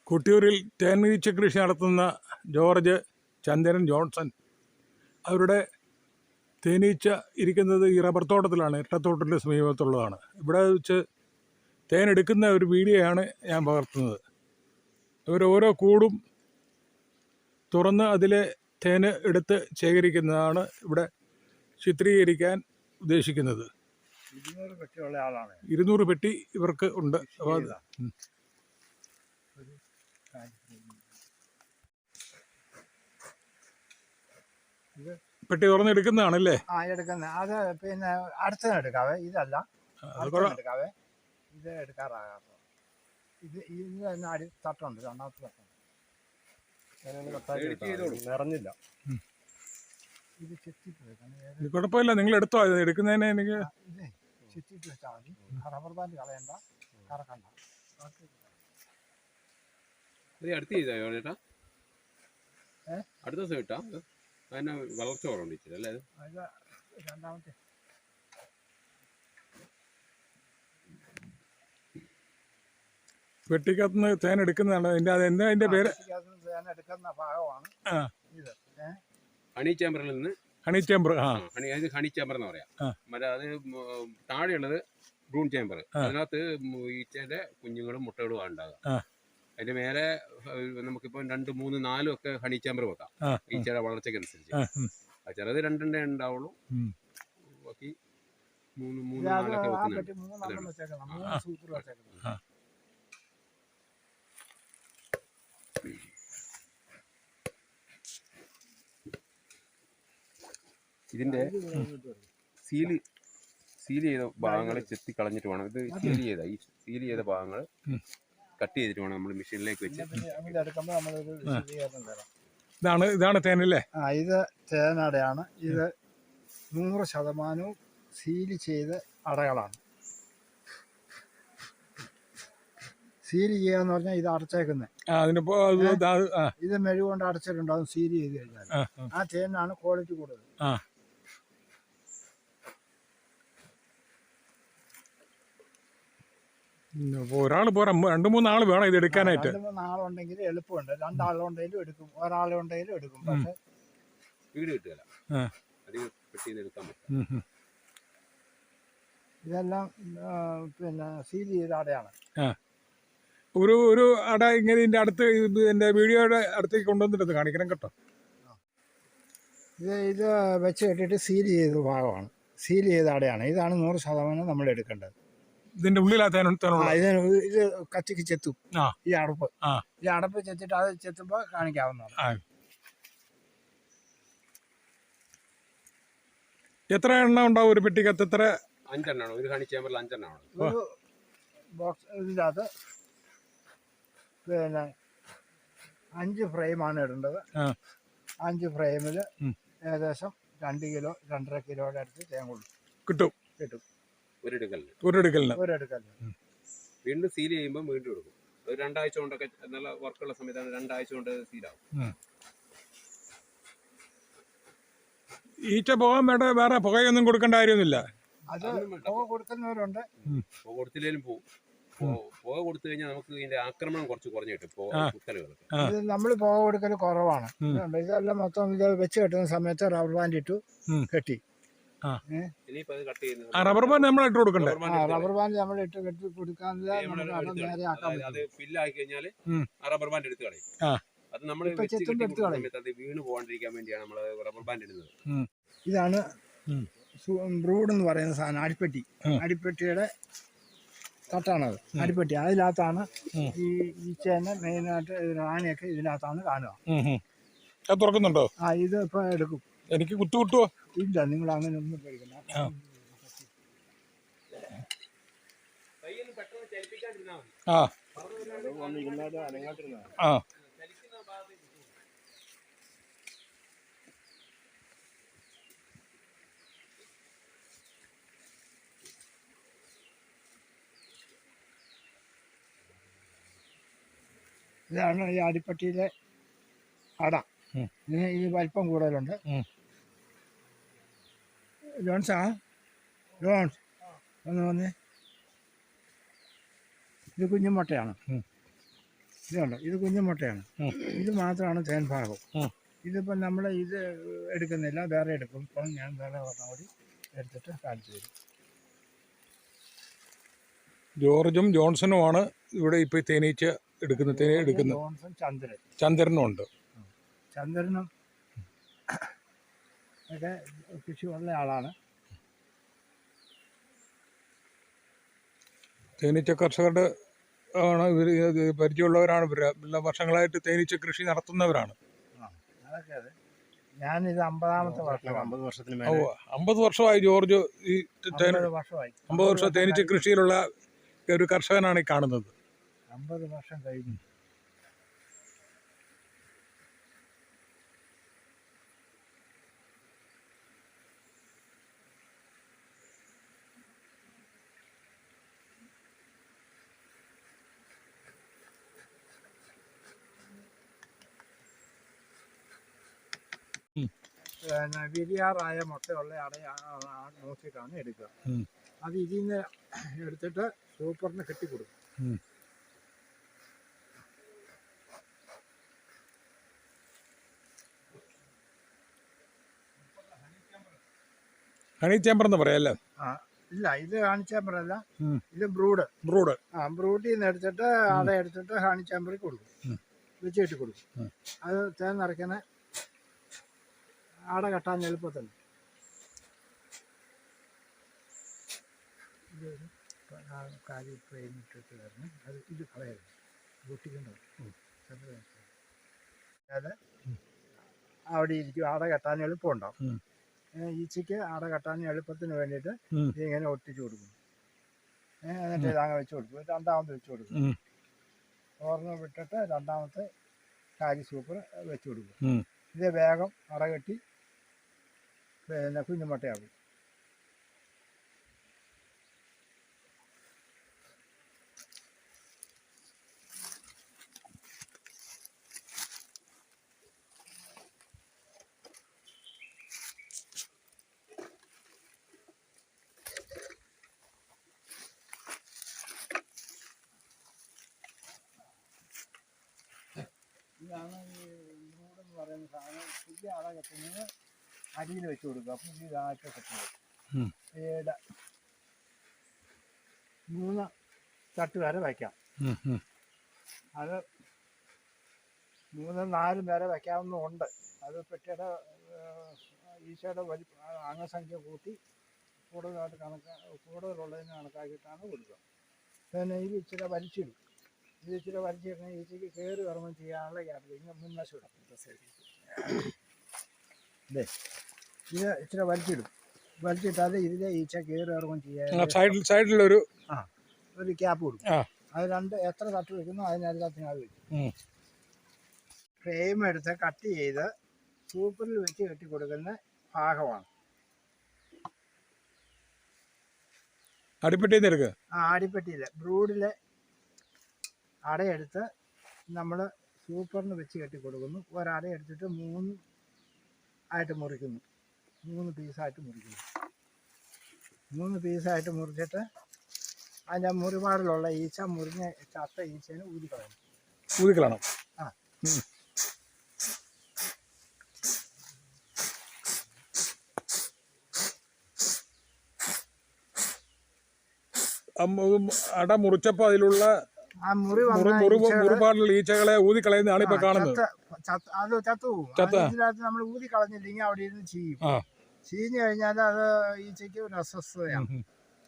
കൊട്ടിയൂരിൽ തേനീച്ച കൃഷി നടത്തുന്ന ജോർജ് ചന്ദ്രൻ ജോൺസൺ. അവരുടെ തേനീച്ച ഇരിക്കുന്നത് ഈ റബ്ബർ തോട്ടത്തിലാണ്, ഇട്ടത്തോട്ടത്തിൻ്റെ സമീപത്തുള്ളതാണ്. ഇവിടെ വെച്ച് തേനെടുക്കുന്ന ഒരു വീഡിയോയാണ് ഞാൻ പകർത്തുന്നത്. ഇവർ ഓരോ കൂടും തുറന്ന് അതിലെ തേന് എടുത്ത് ശേഖരിക്കുന്നതാണ് ഇവിടെ ചിത്രീകരിക്കാൻ ഉദ്ദേശിക്കുന്നത്. 200 പെട്ടി ഇവർക്ക് ഉണ്ട്. അപ്പോൾ പെട്ടി തുറന്നെടുക്കുന്നതാണല്ലേ? എടുക്കുന്നത്. അത് പിന്നെ അടുത്തത് എടുക്കാവേ, ഇതല്ല എടുക്കാവേ, ഇത് എടുക്കാറാകാം. ഇത് തന്നെ അടി തട്ടുണ്ട്, രണ്ടാമത്തെ തട്ടുണ്ട്. നിറഞ്ഞില്ല, ഇത് ചെത്തിട്ട് കുഴപ്പമില്ല, നിങ്ങൾ എടുത്തോ. ഇത് എടുക്കുന്നതിന് എനിക്ക് ഇതേ ചെത്തിട്ട് വെച്ചാൽ മതി. റബ്ബർ ബാൻഡ് കളയണ്ട, കറക്കണ്ട. അടുത്ത ചെയ്തായോ ചേട്ടാ? അടുത്ത ദിവസം ഇട്ടാ അതിനെ വളർച്ച കുറവുണ്ടില്ലേ? അത് രണ്ടാമത്തെ പെട്ടിക്കകത്തുനിന്ന് തേൻ എടുക്കുന്നതാണ്. അതിന്റെ പേര് തേൻ എടുക്കുന്ന ഭാഗമാണ് ഇത്. ഹണി ചേമ്പറിൽ നിന്ന് ഹണി ചേമ്പർ. ഹണി ചേമ്പർ എന്ന് പറയാം. മറ്റേ അത് താഴെയുള്ളത് ബ്രൂൺ ചേമ്പർ. അതിനകത്ത് ഈച്ചയുടെ കുഞ്ഞുങ്ങളും മുട്ടകളും ഉണ്ടാകുക. അതിന്റെ മേലെ നമുക്കിപ്പോ 2, 3, 4 ഒക്കെ ഹണി ചേമ്പർ വെക്കാം, ഈച്ചയുടെ വളർച്ചയ്ക്കനുസരിച്ച്. ചിലത് 2 ഉണ്ടാവുള്ളൂ, ബാക്കി 3, 4 ഒക്കെ വെക്കുന്നുണ്ട്. ഇതിന്റെ സീൽ ചെയ്ത ഭാഗങ്ങൾ ചെത്തി കളഞ്ഞിട്ട് വേണം. ഇത് സീൽ ചെയ്ത ഭാഗങ്ങൾ കട്ട് ചെയ്തിട്ട് വേണം നമ്മൾ മെഷീനിലേക്ക് വെച്ച്. ഇതാണ് തേനല്ലേ? ഇത് തേനടയാണ്. ഇത് 100% സീൽ ചെയ്ത അടകളാണ്. സീൽ ചെയ്യാന്ന് പറഞ്ഞാൽ ഇത് അടച്ചേക്കുന്നത്. ഇത് മെഴുകൊണ്ട് അടച്ചിട്ടുണ്ടാകും സീൽ ചെയ്ത് കഴിഞ്ഞാൽ. ആ തേനാണ് ക്വാളിറ്റി കൂടുതൽ. ഒരാൾ പോരാ, 2-3 ആൾ വേണം ഇത് എടുക്കാനായിട്ട്. 2-3 ആളുണ്ടെങ്കിൽ എളുപ്പമുണ്ട്. 2 ആളുണ്ടെങ്കിലും എടുക്കും, ഒരാളുണ്ടെങ്കിലും എടുക്കും. പക്ഷെ വീട് കിട്ടുകയില്ല, ഇതെല്ലാം പിന്നെ സീൽ ചെയ്ത അടയാണ്. ഒരു അട ഇങ്ങനെ ഇതിന്റെ അടുത്ത് എന്റെ വീഡിയോയുടെ അടുത്തേക്ക് കൊണ്ടുവന്നിട്ട് കാണിക്കണം കേട്ടോ. ഇത് വെച്ച് കെട്ടിട്ട് സീൽ ചെയ്ത ഭാഗമാണ്, സീൽ ചെയ്ത അടയാണ്. ഇതാണ് 100% നമ്മൾ എടുക്കേണ്ടത്. ഇതിന്റെ ഉള്ളിലാത്ത ഇത് കത്തിക്ക് ചെത്തും ഈ അടപ്പ്. ഈ അടപ്പ് ചെത്തിട്ട് അത് ചെത്തുമ്പോൾ കാണിക്കാവുന്നതാണ്. എത്ര എണ്ണം ഉണ്ടാവും ഒരു പെട്ടിക്കകത്ത്? എത്ര? 5 എണ്ണമാണ്. ഒരു ഹണി ചേമ്പറിൽ 5 എണ്ണമാണ്. ഒരു ബോക്സ് ഇതിനകത്ത് പിന്നെ 5 ഫ്രെയിമാണ് ഇടേണ്ടത്. 5 ഫ്രെയിമിൽ ഏകദേശം 2 കിലോ 2.5 കിലോയുടെ അടുത്ത് തേൻ കിട്ടും. ഒരെടുക്കലിന് വീണ്ടും സീൽ ചെയ്യുമ്പോൾ വീണ്ടും എടുക്കും. ഒരു 2 ആഴ്ച കൊണ്ടൊക്കെ നല്ല വർക്കുള്ള സമയത്താണ് 2 ആഴ്ച കൊണ്ട് സീലാവും. ഈച്ച പോകാൻ വേറെ പുകയൊന്നും കൊടുക്കേണ്ട കാര്യമൊന്നുമില്ല. അത് പുക കൊടുക്കുന്നവരുണ്ട്, പുക കൊടുത്തില്ലേലും പോകും. പുക കൊടുത്തു കഴിഞ്ഞാൽ നമുക്ക് ഇതിന്റെ ആക്രമണം കുറച്ച് കുറഞ്ഞു കിട്ടും. ഇത് നമ്മൾ പുക കൊടുക്കൽ കുറവാണ്. ഇതെല്ലാം മൊത്തം ഇത് വെച്ച് കെട്ടുന്ന സമയത്ത് റബ്ബർ ബാൻഡ് ഇട്ടു കെട്ടി. റബ്ബർ ബാൻഡ് നമ്മൾ ഇട്ട് കൊടുക്കണ്ടേ? റബ്ബർ ബാൻഡ് നമ്മൾ ഇട്ട് കെട്ടി കൊടുക്കാൻ റബ്ബർ ബാൻഡ് എടുത്ത് കളയും. അത് നമ്മൾ വീണ് പോകാണ്ടിരിക്കാൻ വേണ്ടിയാണ് നമ്മൾ റബ്ബർ ബാൻഡ് ഇടുന്നത്. ഇതാണ് ബ്രൂഡ് എന്ന് പറയുന്ന സാധനം, അടിപ്പെട്ടി. അടിപ്പെട്ടിയുടെ തട്ടാണത്, അടിപ്പെട്ടി. അതിനകത്താണ് ഈ ഈച്ചേനെ മെയിനായിട്ട് റാണിയൊക്കെ ഇതിനകത്താണ് കാണുക. തുറക്കുന്നുണ്ടോ? ഇത് ഇപ്പൊ എടുക്കും. എനിക്ക് കുത്തു കിട്ടുവോ? ഇല്ല, നിങ്ങൾ അങ്ങനെ ഒന്നും കഴിക്കണ്ട. ഇതാണ് ഈ അടിപ്പട്ടിയിലെ അട. ഇതിന് ഈ വലിപ്പം കൂടുതലുണ്ട്. ജോൺസ് ഒന്ന് വന്നേ. ഇത് കുഞ്ഞുമുട്ടയാണ്. ഇതുണ്ട്, ഇത് കുഞ്ഞുമുട്ടയാണ്. ഇത് മാത്രമാണ് തേൻ ഭാഗം. ഇതിപ്പോൾ നമ്മൾ ഇത് എടുക്കുന്നില്ല, വേറെ എടുക്കും. ഇപ്പം ഞാൻ വേറെ പറഞ്ഞ കൂടി എടുത്തിട്ട് കാണിച്ചു തരും. ജോർജും ജോൺസണുമാണ് ഇവിടെ ഇപ്പോൾ തേനീച്ച എടുക്കുന്നത്. ജോൺസൺ, ചന്ദ്രനും ഉണ്ട്. ചന്ദ്രനും ഒക്കെ കൃഷിയുള്ള ആളാണ്. തേനീച്ച കർഷകരുടെ ആണ് ഇവർ, പരിചയമുള്ളവരാണ്. ഇവർ എല്ലാ വർഷങ്ങളായിട്ട് തേനീച്ച കൃഷി നടത്തുന്നവരാണ്. അതൊക്കെ അതെ. ഞാനിത് 50ാമത്തെ വർഷം. 50 വർഷമായി ജോർജ് ഈ 50 വർഷമായി. 50 വർഷം തേനീച്ച കൃഷിയിലുള്ള ഒരു കർഷകനാണ് ഈ കാണുന്നത്. 50 വർഷം കഴിഞ്ഞു. വിരിയാറായ മുട്ടയുള്ള നോക്കിയിട്ടാണ് എടുക്കുക. അത് ഇതിൽ നിന്ന് എടുത്തിട്ട് സൂപ്പറിന് കെട്ടിക്കൊടുക്കും. ഹണി ചേമ്പർ എന്ന് പറയാല്ലേ? ഇല്ല, ഇത് ഹണി ചേമ്പറല്ല, ഇത് ബ്രൂഡ്. ബ്രൂഡിൽ നിന്ന് എടുത്തിട്ട് അട എടുത്തിട്ട് ഹണി ചേമ്പറിൽ കൊടുക്കും, വെച്ച് കെട്ടി കൊടുക്കും. അത് തേൻ നിറയ്ക്കുന്ന അട കെട്ടാൻ എളുപ്പത്തിൽ. കാര്യം ഫ്രെയിം ഇട്ടിട്ട് വരണം. അത് ഇത് കളയരുത്, പൊട്ടിക്കണ്ടാവും. അത് അവിടെ ഇരിക്കും. അട കെട്ടാൻ എളുപ്പമുണ്ടാവും. ഈച്ചയ്ക്ക് അട കെട്ടാൻ എളുപ്പത്തിന് വേണ്ടിയിട്ട് ഇതിങ്ങനെ ഒട്ടിച്ചു കൊടുക്കും. എന്നിട്ട് ഇതങ്ങ് വെച്ച് കൊടുക്കും. രണ്ടാമത് വെച്ച് കൊടുക്കും. ഓർമ്മ വിട്ടിട്ട് രണ്ടാമത്തെ കാരി സൂപ്പർ വെച്ച് കൊടുക്കും. ഇത് വേഗം അട കെട്ടി പിന്നെ കുഞ്ഞുമുട്ടയാകും. ഇതാണ് ഈ ബ്രൂഡെന്ന് പറയുന്ന സാധനം. പുതിയ അട കെട്ടുന്നത് അടിയിൽ വെച്ച് കൊടുക്കുക. അപ്പം ഇതായിട്ട് കെട്ടുന്നത് 3 തട്ട് വരെ വയ്ക്കാം. അത് 3-4 വരെ വയ്ക്കാവുന്നതുണ്ട്. അത് പെട്ടിയുടെ ഈച്ചയുടെ അംഗസംഖ്യ കൂട്ടി കൂടുതലുള്ളതിന് കണക്കാക്കിയിട്ടാണ് കൊടുക്കുക. പിന്നെ ഇത് ഇച്ചിരി വലിച്ചിടും. ഇത് ഇച്ചിരി വലിച്ചിടുന്ന ഈച്ചയ്ക്ക് കയറി ഇറങ്ങും ചെയ്യാനുള്ള ഗ്യാപ്പ് ഇങ്ങനെ മുൻവശം ഇടും. അതെ, ഇത് ഇച്ചിരി വലിച്ചിട്ടാൽ ഇതിലെ ഈച്ച കയറി ഇറങ്ങും ചെയ്യാൻ സൈഡിലൊരു ഒരു ക്യാപ്പ് കൊടുക്കും. അത് എത്ര തട്ട് വെക്കുന്നു അതിനെല്ലാത്തിനും അത് വെക്കും. ഫ്രെയിം എടുത്ത് കട്ട് ചെയ്ത് സൂപ്പറിൽ വെച്ച് കെട്ടി കൊടുക്കുന്ന ഭാഗമാണ്. അടിപ്പെട്ടിയിൽ ബ്രൂഡിലെ അടയെടുത്ത് നമ്മൾ സൂപ്പറിന് വെച്ച് കെട്ടി കൊടുക്കുന്നു. ഒരട എടുത്തിട്ട് 3 ആയിട്ട് മുറിക്കുന്നു. 3 പീസായിട്ട് മുറിക്കുന്നു. 3 പീസായിട്ട് മുറിച്ചിട്ട് അതിൻ്റെ മുറിപാടിലുള്ള ഈച്ച മുറിഞ്ഞ ചത്ത ഈച്ചേനെ ഊതിക്കളയണം. അട മുറിച്ചപ്പോ അതിലുള്ള മുറിപാടിലുള്ള ഈച്ചകളെ ഊതിക്കളയുന്നതാണ് ഇപ്പൊ കാണുന്നത്. അത് ചത്തുപോകും. നമ്മൾ ഊതി കളഞ്ഞില്ലെങ്കിൽ അവിടെ ഇരുന്ന് ചീഞ്ഞു കഴിഞ്ഞാൽ അത് ഈച്ചയ്ക്ക് ഒരു അസ്വസ്ഥതയാണ്.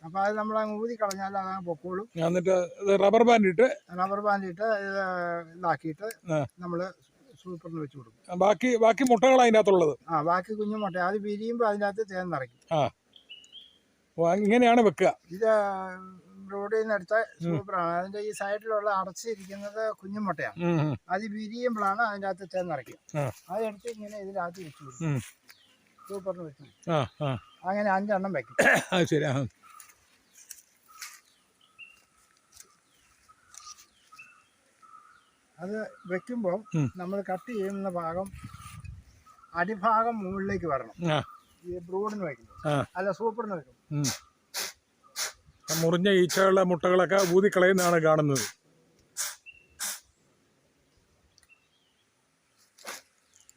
അപ്പൊ അത് നമ്മൾ അങ്ങ് ഊതി കളഞ്ഞാൽ അതങ്ങ് പൊക്കോളും. എന്നിട്ട് റബ്ബർ ബാൻഡ് ഇട്ട് ഇതാക്കിയിട്ട് നമ്മള് സൂപ്പറിന് വെച്ച് കൊടുക്കും. ബാക്കി മുട്ടകൾ അതിൻ്റെ അകത്തുള്ളത്. ബാക്കി കുഞ്ഞു മുട്ട അത് വിരിയുമ്പോൾ അതിൻ്റെ അകത്ത് തേൻ നിറയ്ക്കും. ഇങ്ങനെയാണ് വെക്കുക. ഇത് ബ്രോഡിൽ നിന്ന് എടുത്ത സൂപ്പറാണ്. അതിന്റെ ഈ സൈഡിലുള്ള അടച്ചിരിക്കുന്നത് കുഞ്ഞുമുട്ടയാണ്. അത് വിരിയുമ്പോഴാണ് അതിൻ്റെ അകത്ത് തേൻ നിറയ്ക്കും. അതെടുത്ത് ഇങ്ങനെ ഇതിനകത്ത് വെച്ച് കൊടുക്കും. സൂപ്പറിന് വെച്ച് കൊടുക്കും. അങ്ങനെ 5 എണ്ണം വെക്കും. ശരി. അത് വെക്കുമ്പോൾ നമ്മൾ കട്ട് ചെയ്യുന്ന ഭാഗം അടിഭാഗം മുകളിലേക്ക് വരണം. ഈ ബ്രൂഡിന് വയ്ക്കുന്നു, അല്ല സൂപ്പറിന് വയ്ക്കും. മുറിഞ്ഞ ഈച്ചകളുടെ മുട്ടകളൊക്കെ ഊതിക്കളയുന്നതാണ് കാണുന്നത്.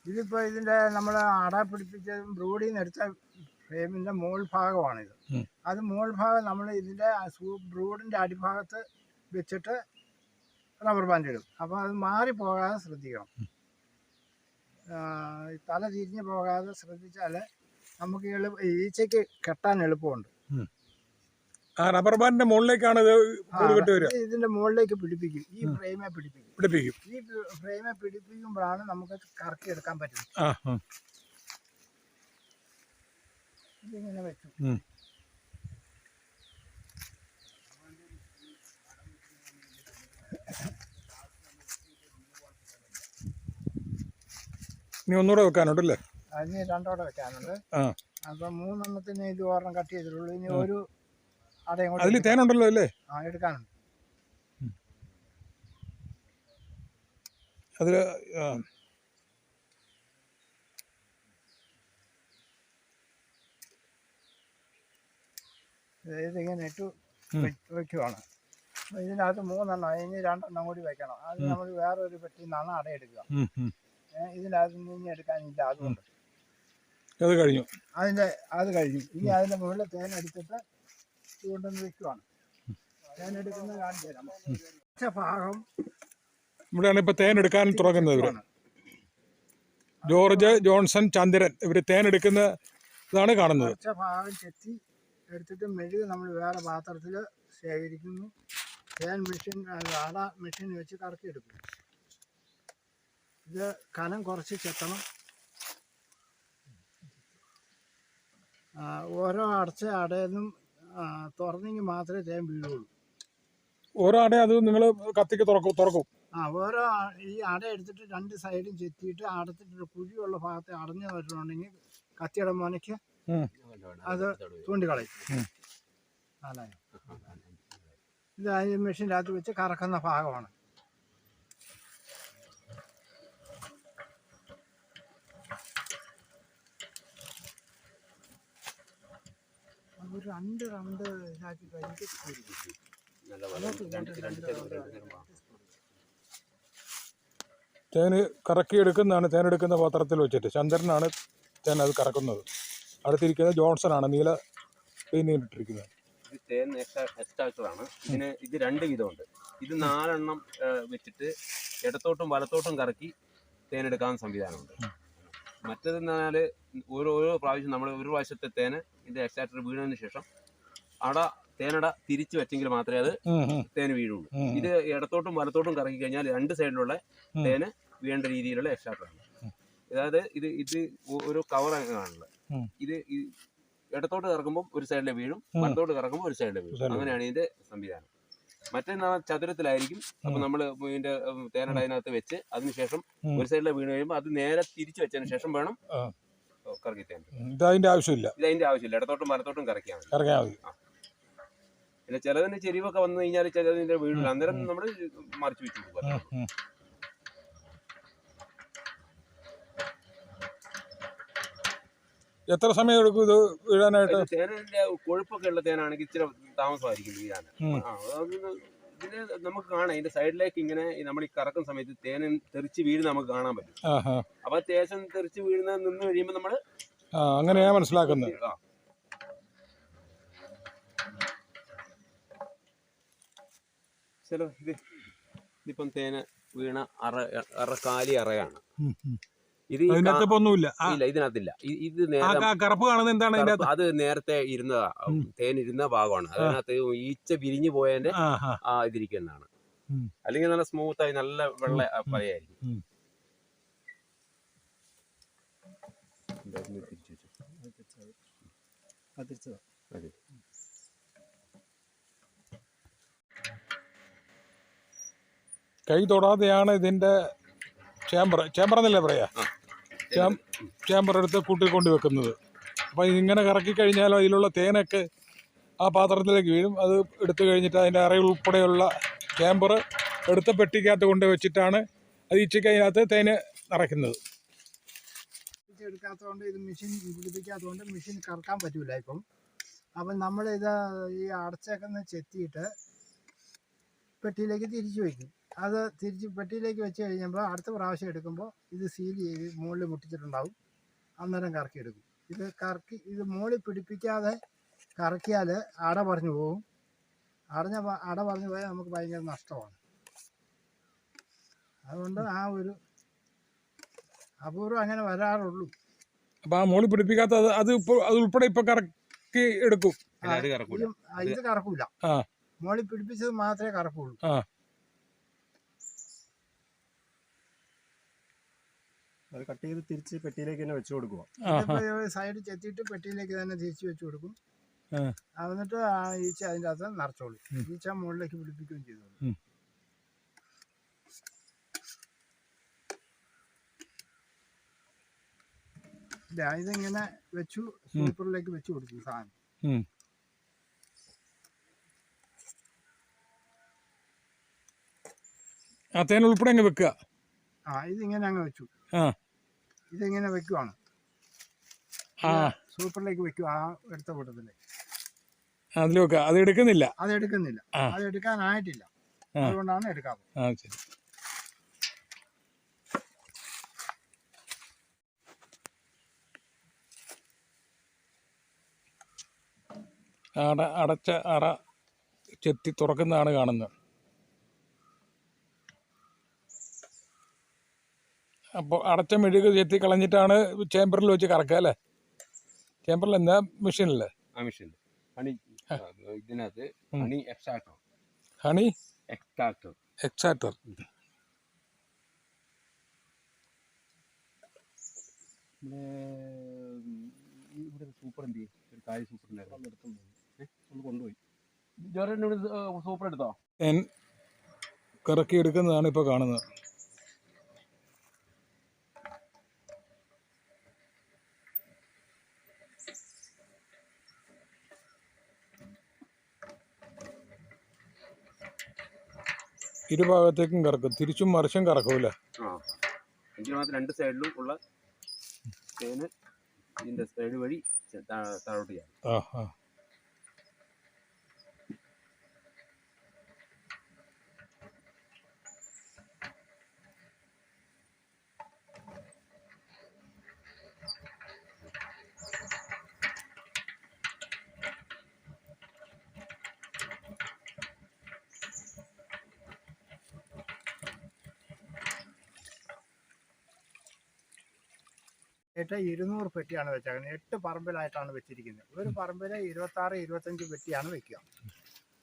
ഇതിപ്പോൾ ഇതിൻ്റെ നമ്മൾ അട പിടിപ്പിച്ചതും ബ്രൂഡിൽ നിന്ന് എടുത്ത ഫ്രെയിമിൻ്റെ മുകൾ ഭാഗമാണിത്. അത് മുകൾ ഭാഗം നമ്മൾ ഇതിൻ്റെ ബ്രൂഡിൻ്റെ അടിഭാഗത്ത് വെച്ചിട്ട് റബ്ബർ ബാൻഡ് ഇടും. അപ്പോൾ അത് മാറിപ്പോകാതെ ശ്രദ്ധിക്കണം. തല തിരിഞ്ഞു പോകാതെ ശ്രദ്ധിച്ചാൽ നമുക്ക് ഈച്ചയ്ക്ക് കെട്ടാൻ എളുപ്പമുണ്ട്. ആ റബ്ബർ ബാൻഡിന്റെ മുകളിലേക്കാണ് ഇത് കൂട് കെട്ടി വരിക. ഇതിന്റെ മുകളിലേക്ക് പിടിപ്പിക്കും. ഈ ഫ്രെയിമെ പിടിപ്പിക്കും. ഈ ഫ്രെയിമെ പിടിപ്പിക്കുമ്പോഴാണ് നമുക്ക് കറക്കി എടുക്കാൻ പറ്റുന്നത്. ഇതിങ്ങനെ വെച്ചു. ഇനി ഒന്നുകൂടെ വെക്കാനുണ്ടല്ലേ? അതിന് രണ്ടോടെ വെക്കാനുണ്ട്. അപ്പൊ 3 ഇത് ഒരെണ്ണം കട്ട് ചെയ്തിട്ടുള്ളൂ. ഇനി ഒരു അതിൽ തേനുണ്ടല്ലോ അല്ലേ? എടുക്കാനുണ്ട്. അതില് ഇതിങ്ങനെ ഇട്ട് വെക്കുവാണ്. ഇതിനകത്ത് 3 ഇനി 2 കൂടി വെക്കണം. അത് നമ്മൾ വേറൊരു പെട്ടിയിൽ നിന്നാണ് അടയെടുക്കുക. ഇതിനകത്ത് ഇനി എടുക്കാനില്ല. അതുകൊണ്ട് അത് കഴിഞ്ഞു. അത് കഴിഞ്ഞു. ഇനി അതിന്റെ മുകളിൽ തേനെടുത്തിട്ട് കൊണ്ടുവന്ന് വെക്കുവാണ്. തേനെടുക്കുന്നത് കാണിച്ചു തരാം. ഭാഗം ഇവിടെയാണ് ഇപ്പൊ തേൻ എടുക്കാൻ തുടങ്ങുന്നത്. ഇവര് ജോർജ്, ജോൺസൺ, ചന്ദ്രൻ ഇവര് തേൻ എടുക്കുന്ന ഇതാണ് കാണുന്നത്. ഭാഗം ചെത്തി എടുത്തിട്ട് മെഴുക് നമ്മൾ വേറെ പാത്രത്തിൽ ശേഖരിക്കുന്നു. തേൻ മെഷീൻ അട മെഷീൻ വെച്ച് കറക്കിയെടുക്കും. ഇത് കനം കുറച്ച് ചെത്തണം. ഓരോ അടച്ച അടയെന്നും തുറന്നെങ്കിൽ മാത്രമേ തേൻ വീഴുള്ളൂ. ഓരോ അട അത് നിങ്ങൾ കത്തിക്ക് തുറക്കും. ഓരോ ഈ അട എടുത്തിട്ട് 2 സൈഡും ചെത്തിയിട്ട് അടച്ചിട്ട് കുഴിയുള്ള ഭാഗത്ത് അടഞ്ഞു വരണുണ്ടെങ്കിൽ കത്തിയുടെ മുനയ്ക്ക് അത് ചൂണ്ടിക്കളയും. ഇത് അതിന് മെഷീൻ്റെ അകത്ത് വെച്ച് കറക്കുന്ന ഭാഗമാണ്. ഒരു 2 റൗണ്ട് ഇതാക്കി കഴിഞ്ഞിട്ട് തേന് കറക്കി എടുക്കുന്നതാണ്. തേൻ എടുക്കുന്ന പാത്രത്തിൽ വെച്ചിട്ട് ചന്ദ്രനാണ് തേൻ അത് കറക്കുന്നത്. അടുത്തിരിക്കുന്നത് ജോൺസൺ ആണ് നീല പെയിന്റിട്ടിരിക്കുന്നത്. ഇത് തേൻ എക്സ്ട്രാക്ടറാണ്. ഇത് 2 വിധമുണ്ട്. ഇത് 4 എണ്ണം വെച്ചിട്ട് ഇടത്തോട്ടും വലത്തോട്ടും കറക്കി തേനെടുക്കാവുന്ന സംവിധാനമുണ്ട്. മറ്റേതെന്ന് പറഞ്ഞാൽ ഓരോ പ്രാവശ്യം നമ്മൾ ഒരു പ്രാവശ്യത്തെ തേന് ഇതിന്റെ എക്സ്ട്രാക്ടർ വീണതിന് ശേഷം തേനട തിരിച്ചു വെച്ചെങ്കിൽ മാത്രമേ അത് തേന് വീഴുള്ളൂ. ഇത് ഇടത്തോട്ടും വലത്തോട്ടും കറക്കി കഴിഞ്ഞാൽ 2 സൈഡിലുള്ള തേന് വീഴേണ്ട രീതിയിലുള്ള എക്സ്ട്രാക്ടറാണ്. അതായത് ഇത് ഒരു കവറാണുള്ളത്. ഇത് ഇടത്തോട്ട് കറക്കുമ്പോൾ ഒരു സൈഡിലെ വീഴും, വലത്തോട്ട് കറക്കുമ്പോൾ ഒരു സൈഡിലെ വീഴും. അങ്ങനെയാണ് ഇതിന്റെ സംവിധാനം. മറ്റേന്നാ ചതുരത്തിലായിരിക്കും. അപ്പൊ നമ്മള് ഇതിന്റെ തേനട അതിനകത്ത് വെച്ച് അതിനുശേഷം ഒരു സൈഡിലെ വീണ് കഴിയുമ്പോൾ അത് നേരെ തിരിച്ചു വെച്ചതിന് ശേഷം വേണം കറക്കി തേൻ. ഇതിന്റെ ആവശ്യമില്ല. ഇടത്തോട്ടും വലത്തോട്ടും കറക്കിയാൽ മതി. പിന്നെ ചിലതിന്റെ ചെരിവൊക്കെ വന്നു കഴിഞ്ഞാൽ ചിലതിന്റെ വീടില്ല. അന്നേരം നമ്മൾ മറിച്ച് വെച്ചു കൊടുക്കുക. എത്ര സമയം എടുക്കും ഇത് വീഴാനായിട്ട്? തേനിന്റെ കൊഴുപ്പൊക്കെ ഉള്ള തേനാണെങ്കിൽ ഇച്ചിരി താമസമായിരിക്കും വീഴാൻ. ഇതിന് നമുക്ക് കാണാം ഇതിന്റെ സൈഡിലേക്ക് ഇങ്ങനെ നമ്മൾ ഈ കറക്കുന്ന സമയത്ത് തേൻ തെറിച്ച് വീഴുന്ന നമുക്ക് കാണാൻ പറ്റും. അപ്പൊ തേൻ തെറിച്ച് വീഴുന്ന നിന്ന് കഴിയുമ്പോൾ നമ്മള് അങ്ങനെയാ മനസ്സിലാക്കുന്നത്. ഇതിപ്പം തേന് വീണ കാലി അറയാണ്. ഇതിനകത്തൊന്നുമില്ല. ഇതിനകത്തില്ല. ഇത് കറുപ്പ് കാണുന്നത് എന്താണ്? അത് നേരത്തെ ഇരുന്നതാ. തേൻ ഇരുന്ന ഭാഗമാണ്. അതിനകത്ത് ഈച്ച വിരിഞ്ഞു പോയതിന്റെ ഇതിരിക്കുന്നതാണ്. അല്ലെങ്കിൽ നല്ല സ്മൂത്തായി നല്ല വെള്ള പലയായിരിക്കും. കൈ തൊടാതെയാണ് ഇതിന്റെ ചേമ്പർ എന്നല്ലേ പറയാ, ചേമ്പർ എടുത്ത് കൂട്ടിക്കൊണ്ട് വെക്കുന്നത്. അപ്പം ഇങ്ങനെ കറക്കി കഴിഞ്ഞാൽ അതിലുള്ള തേനൊക്കെ ആ പാത്രത്തിലേക്ക് വീഴും. അത് എടുത്തു കഴിഞ്ഞിട്ട് അതിൻ്റെ അറ ഉൾപ്പെടെയുള്ള ചേമ്പർ എടുത്ത പെട്ടിക്കകത്ത് കൊണ്ട് വെച്ചിട്ടാണ് അത് ഈച്ചയ്ക്ക് അതിനകത്ത് തേന് നിറയ്ക്കുന്നത്. എടുക്കാത്തതുകൊണ്ട് ഇത് മെഷീൻ പിടിപ്പിക്കാത്തതുകൊണ്ട് മെഷീൻ കറക്കാൻ പറ്റൂല ഇപ്പം. അപ്പം നമ്മളിത് ഈ അടച്ചേക്കുന്ന ചെത്തിയിട്ട് പെട്ടിയിലേക്ക് തിരിച്ചു വയ്ക്കും. അത് തിരിച്ച് പെട്ടിയിലേക്ക് വെച്ച് കഴിയുമ്പോൾ അടുത്ത പ്രാവശ്യം എടുക്കുമ്പോൾ ഇത് സീൽ ചെയ്ത് മുകളിൽ മുട്ടിച്ചിട്ടുണ്ടാവും. അന്നേരം കറക്കി എടുക്കും. ഇത് കറക്കി ഇത് മുകളിൽ പിടിപ്പിക്കാതെ കറക്കിയാൽ അട പറഞ്ഞു പോകും. അട പറഞ്ഞു പോയാൽ നമുക്ക് ഭയങ്കര നഷ്ടമാണ്. അതുകൊണ്ട് ആ ഒരു അപൂർവം അങ്ങനെ വരാറുള്ളൂ. അപ്പം ആ മോളി പിടിപ്പിക്കാത്ത അത് ഉൾപ്പെടെ ഇപ്പൊ കറക്കി എടുക്കും. ഇത് കറക്കൂല. മോളി പിടിപ്പിച്ചത് മാത്രമേ കറക്കുള്ളൂ. അത് കട്ട് ചെയ്ത് തിരിച്ച് പെട്ടിയിലേക്ക് തന്നെ വെച്ച് കൊടുക്കുക. സൈഡ് ചെത്തിയിട്ട് പെട്ടിയിലേക്ക് തന്നെ തിരിച്ചു വെച്ച് കൊടുക്കും. എന്നിട്ട് ആ ഈച്ച അതിൻ്റെ അകത്ത് നിറച്ചോളൂ. ഈച്ച മുകളിലേക്ക് പിടിപ്പിക്കുകയും ചെയ്തോളൂ. ഇതിങ്ങനെ വെച്ചു സൂപ്പറിലേക്ക് വെച്ച് കൊടുക്കും സാധനം. തേൻ ഉൾപ്പെടെ അങ്ങ് വെക്കുക. ഇതിങ്ങനെ അങ്ങ് വെച്ചു. ഇതിങ്ങനെ വെക്കുവാണ്. സൂപ്പറിലേക്ക് വെക്കും. ആ എടുത്ത കൂട്ടത്തില് അതിൽ വെക്കുക. അത് എടുക്കുന്നില്ല. അത് എടുക്കാനായിട്ടില്ല. അതുകൊണ്ടാണ് എടുക്കാത്തത്. ശരി. അടച്ച അറ ചെത്തി തുറക്കുന്നതാണ് കാണുന്നത്. അപ്പോൾ അടച്ച മെഴുക് ചെത്തി കളഞ്ഞിട്ടാണ് ചേമ്പറിൽ വെച്ച് കറക്കുക അല്ലേ? ചേമ്പറിൽ എന്താ മെഷീനല്ലേ? ആ മെഷീൻ ഹണി ഇതിനകത്ത് honey extractor. Honey extractor. Extractor. ഇവിടെ സൂപ്പർ എന്ത് ചെയ്യും? ഒരു കാര്യം സൂപ്പർ ഒന്ന് കൊണ്ടുപോയി സൂപ്പർ എടുത്തോ? തേൻ കറക്കി എടുക്കുന്നതാണ് ഇപ്പോൾ കാണുന്നത്. ഇരുഭാഗത്തേക്കും കറക്കും, തിരിച്ചും മറിച്ചും കറക്കൂല. എങ്കിൽ മാത്രം രണ്ട് സൈഡിലും ഉള്ള തേന് ഇതിന്റെ സൈഡ് വഴി താഴോട്ട് ചെയ്യാം. ഏട്ട 200 പെട്ടിയാണ് വെച്ചേക്കുന്നത്. 8 പറമ്പിലായിട്ടാണ് വെച്ചിരിക്കുന്നത്. ഒരു പറമ്പിൽ 26-25 പെട്ടിയാണ് വെക്കുക.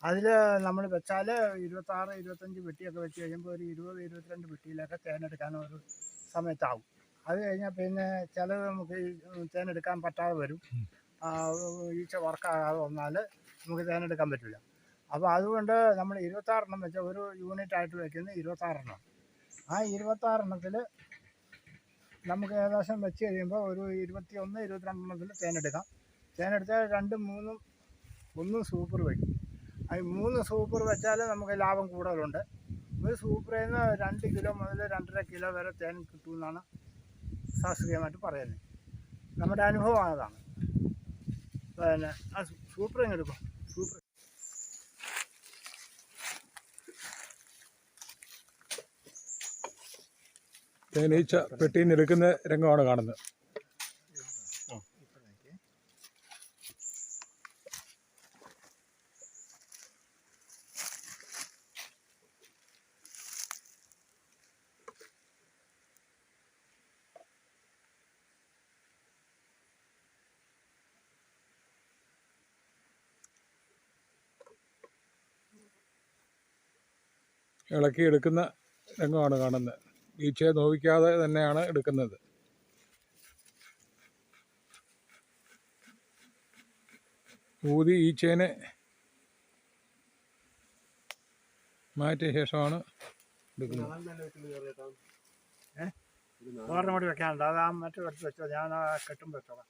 അതിൽ നമ്മൾ വെച്ചാൽ 26-25 പെട്ടിയൊക്കെ വെച്ച് കഴിയുമ്പോൾ ഒരു 20-22 പെട്ടിയിലൊക്കെ തേനെടുക്കാൻ ഒരു സമയത്താവും. അത് കഴിഞ്ഞാൽ പിന്നെ ചിലത് നമുക്ക് തേനെടുക്കാൻ പറ്റാതെ വരും. ഈച്ച വർക്കാകാതെ വന്നാൽ നമുക്ക് തേനെടുക്കാൻ പറ്റില്ല. അപ്പോൾ അതുകൊണ്ട് നമ്മൾ 26 എണ്ണം വെച്ചാൽ ഒരു യൂണിറ്റായിട്ട് വയ്ക്കുന്നത് 26 എണ്ണം. ആ 26 എണ്ണത്തിൽ നമുക്ക് ഏകദേശം വെച്ച് കഴിയുമ്പോൾ ഒരു 21-22 എണ്ണത്തിൽ തേനെടുക്കാം. തേനെടുത്താൽ 2-3 സൂപ്പർ വയ്ക്കും. അത് 3 സൂപ്പർ വെച്ചാൽ നമുക്ക് ലാഭം കൂടുതലുണ്ട്. ഒരു സൂപ്പറിൽ നിന്ന് 2 കിലോ മുതൽ 2.5 കിലോ വരെ തേൻ കിട്ടുമെന്നാണ് ശാസ്ത്രീയമായിട്ട് പറയുന്നത്. നമ്മുടെ അനുഭവം അതാണ്. പിന്നെ ആ സൂപ്പർ എങ്ങനെ എടുക്കും? സൂപ്പർ തേനീച്ച പെട്ടിയിൽ നിന്ന് എടുക്കുന്ന രംഗമാണ് കാണുന്നത്. ഇളക്കി എടുക്കുന്ന രംഗമാണ് കാണുന്നത്. ഈച്ചയെ നോവിക്കാതെ തന്നെയാണ് എടുക്കുന്നത്. ഊതി ഈച്ചേനെ മാറ്റിയ ശേഷമാണ് എടുക്കുന്നത്. ഒരെണ്ണം കൂടി വെക്കാനുണ്ട്. അത് ആ മറ്റു എടുത്ത് വെച്ചോ. ഞാൻ ആ കെട്ടും വെച്ചോളാം.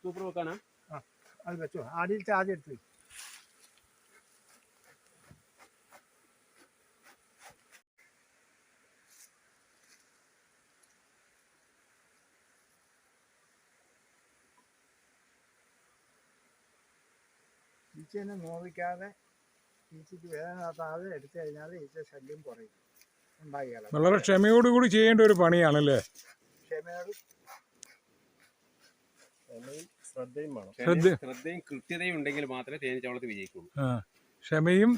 സൂപ്പർ വെക്കാനാ? അത് വെച്ചോ. ആദ്യത്തെ ആദ്യം എടുത്ത് വെച്ചു. ഈച്ചേനെ നോവിക്കാതെ ഈച്ചയ്ക്ക് വേദന നടത്താതെ എടുത്തു കഴിഞ്ഞാൽ ഈച്ച ശല്യം കുറയും, ഉണ്ടാകില്ല. വളരെ ക്ഷമയോടുകൂടി ചെയ്യേണ്ട ഒരു പണിയാണല്ലേ? ക്ഷമയോട് ശ്രദ്ധയും വേണം. ശ്രദ്ധയും കൃത്യതയും ഉണ്ടെങ്കിൽ മാത്രമേ തേനീച്ചവളത്ത് വിജയിക്കുള്ളൂ. ക്ഷമയും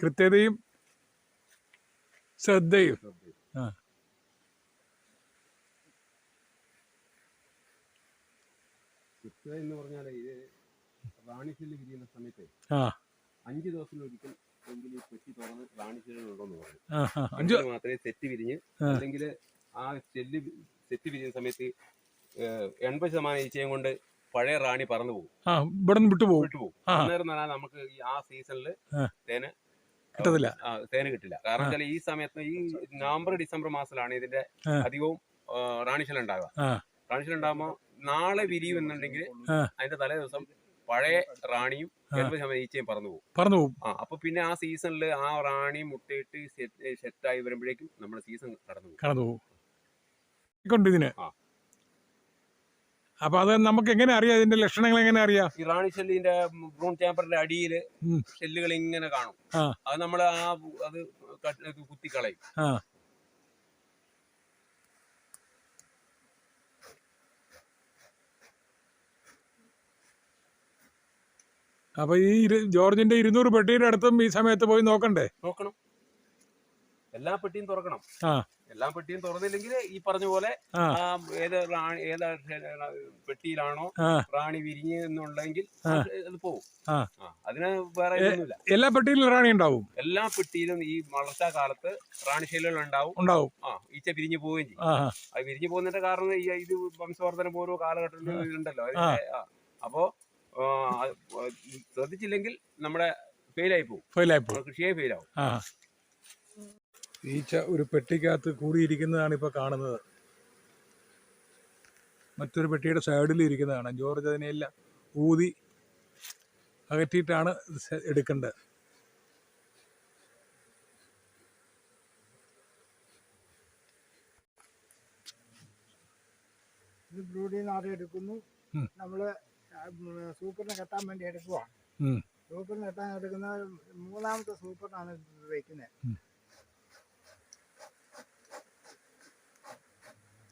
കൃത്യതയും ശ്രദ്ധയും. കൃത്യത എന്ന് പറഞ്ഞാൽ ഇത് റാണിശല്യം വിരിയുന്ന സമയത്ത് 5 ദിവസത്തിലൊരിക്കൽ എങ്കിലും ഈ പെട്ടി തുറന്ന് റാണിശല്യം ഉണ്ടോന്ന് പറഞ്ഞു മാത്രമേ സെറ്റ് വിരിഞ്ഞ്, അല്ലെങ്കിൽ ആ സെറ്റ് വിരിയുന്ന സമയത്ത് 80% ഈച്ചയും കൊണ്ട് പഴയ റാണി പറന്നു പോകും, ഇവിടെ വിട്ടുപോകും. അന്നേരം തന്നെ നമുക്ക് ആ സീസണിൽ തേന് കിട്ടില്ല. കാരണം വെച്ചാൽ ഈ സമയത്ത് ഈ നവംബർ ഡിസംബർ മാസത്തിലാണ് ഇതിന്റെ അധികവും റാണിശല്യം ഉണ്ടാകുക. റാണിശല്യം ഉണ്ടാകുമ്പോൾ നാളെ വിരിയും എന്നുണ്ടെങ്കിൽ അതിന്റെ തലേ ദിവസം പഴയ റാണിയും 80% ഈച്ചയും പറന്നു പോകും. അപ്പൊ പിന്നെ ആ സീസണിൽ ആ റാണി മുട്ടയിട്ട് സെറ്റായി വരുമ്പോഴേക്കും നമ്മുടെ സീസൺ കടന്നു പോകും. ഇതിന് അപ്പൊ അത് നമുക്ക് എങ്ങനെ അറിയാം? ഇതിന്റെ ലക്ഷണങ്ങൾ എങ്ങനെ അറിയാം? ഈ റാണി ഷെല്ലിന്റെ ബ്രൂൺ ചേമ്പറിന്റെ അടിയിൽ ഷെല്ലുകൾ ഇങ്ങനെ കാണും. അത് നമ്മൾ അത് കുത്തിക്കളയും. അപ്പൊ ഈ ജോർജിന്റെ 200 പെട്ടിയുടെ അടുത്തും ഈ സമയത്ത് പോയി നോക്കണം. എല്ലാ പെട്ടിയും തുറക്കണം. എല്ലാ പെട്ടിയും തുറന്നില്ലെങ്കിൽ ഈ പറഞ്ഞ പോലെ ഏത് പെട്ടിയിലാണോ റാണി വിരിഞ്ഞ് എന്നുണ്ടെങ്കിൽ അത് പോകും. അതിന് വേറെ ഒന്നുമില്ല. എല്ലാ പെട്ടിയിലും റാണി ഉണ്ടാവും. എല്ലാ പെട്ടിയിലും ഈ വളർച്ചാ കാലത്ത് റാണി ശൈലികൾ ഉണ്ടാവും. ഈച്ച പിരിഞ്ഞു പോവുകയും ചെയ്യും. അത് പിരിഞ്ഞു പോകുന്നതിന്റെ കാരണം ഇത് വംശവർദ്ധനം ഓരോ കാലഘട്ടത്തിൽ ഉണ്ടല്ലോ. അപ്പോ ശ്രദ്ധിച്ചില്ലെങ്കിൽ നമ്മുടെ ഫെയിലായി പോകും, കൃഷിയെ ഫെയിലാവും. ഈച്ച ഒരു പെട്ടിക്കകത്ത് കൂടിയിരിക്കുന്നതാണ് ഇപ്പോൾ കാണുന്നത്. മറ്റൊരു പെട്ടിയുടെ സൈഡിൽ ഇരിക്കുന്നതാണ്. ജോർജ് അതിനെല്ലാം ഊതി അകറ്റിയിട്ടാണ് എടുക്കേണ്ടത്. ഇത് ബ്രൂഡിൽ നിന്ന് ആദ്യം എടുക്കുന്നു. നമ്മള് സൂപ്പറിനെ കെട്ടാൻ വേണ്ടി എടുക്കുവാണ്. സൂപ്പറിന് കെട്ടാൻ എടുക്കുന്ന 3ാമത്തെ സൂപ്പറിനാണ് വെക്കുന്നത്.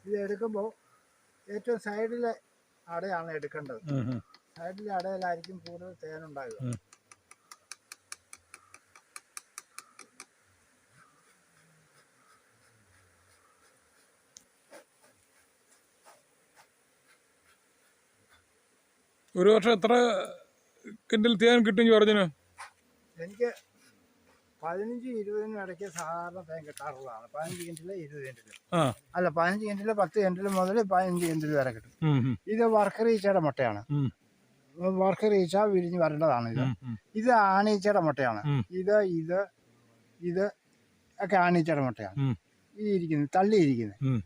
ഇത് എടുക്കുമ്പോൾ ഏറ്റവും സൈഡിലെ അടയാണ് എടുക്കേണ്ടത്. സൈഡിലെ അടയിലായിരിക്കും കൂടുതൽ തേനുണ്ടാകുക. ഒരു വർഷം എത്ര കിൻഡൽ തേൻ കിട്ടും ജോർജിന്? എനിക്ക് 15-20 ഇടയ്ക്ക് സാധാരണ തേൻ കിട്ടാറുള്ളതാണ്. 15 കിൻഡില് 20 കിൻഡില് അല്ല, 15 കിൻഡില് 10 കിൻഡില് മുതൽ 15 കിൻഡില് വരെ കിട്ടും. ഇത് വർക്കർ ഈച്ചയുടെ മുട്ടയാണ്. വർക്കർ ഈച്ച വിരിഞ്ഞ് വരേണ്ടതാണ്. ഇത് ആണീച്ചയുടെ മുട്ടയാണ്. ഇത് ഒക്കെ ആണീച്ചയുടെ മുട്ടയാണ്. ഈ ഇരിക്കുന്നത് തള്ളിയിരിക്കുന്നത്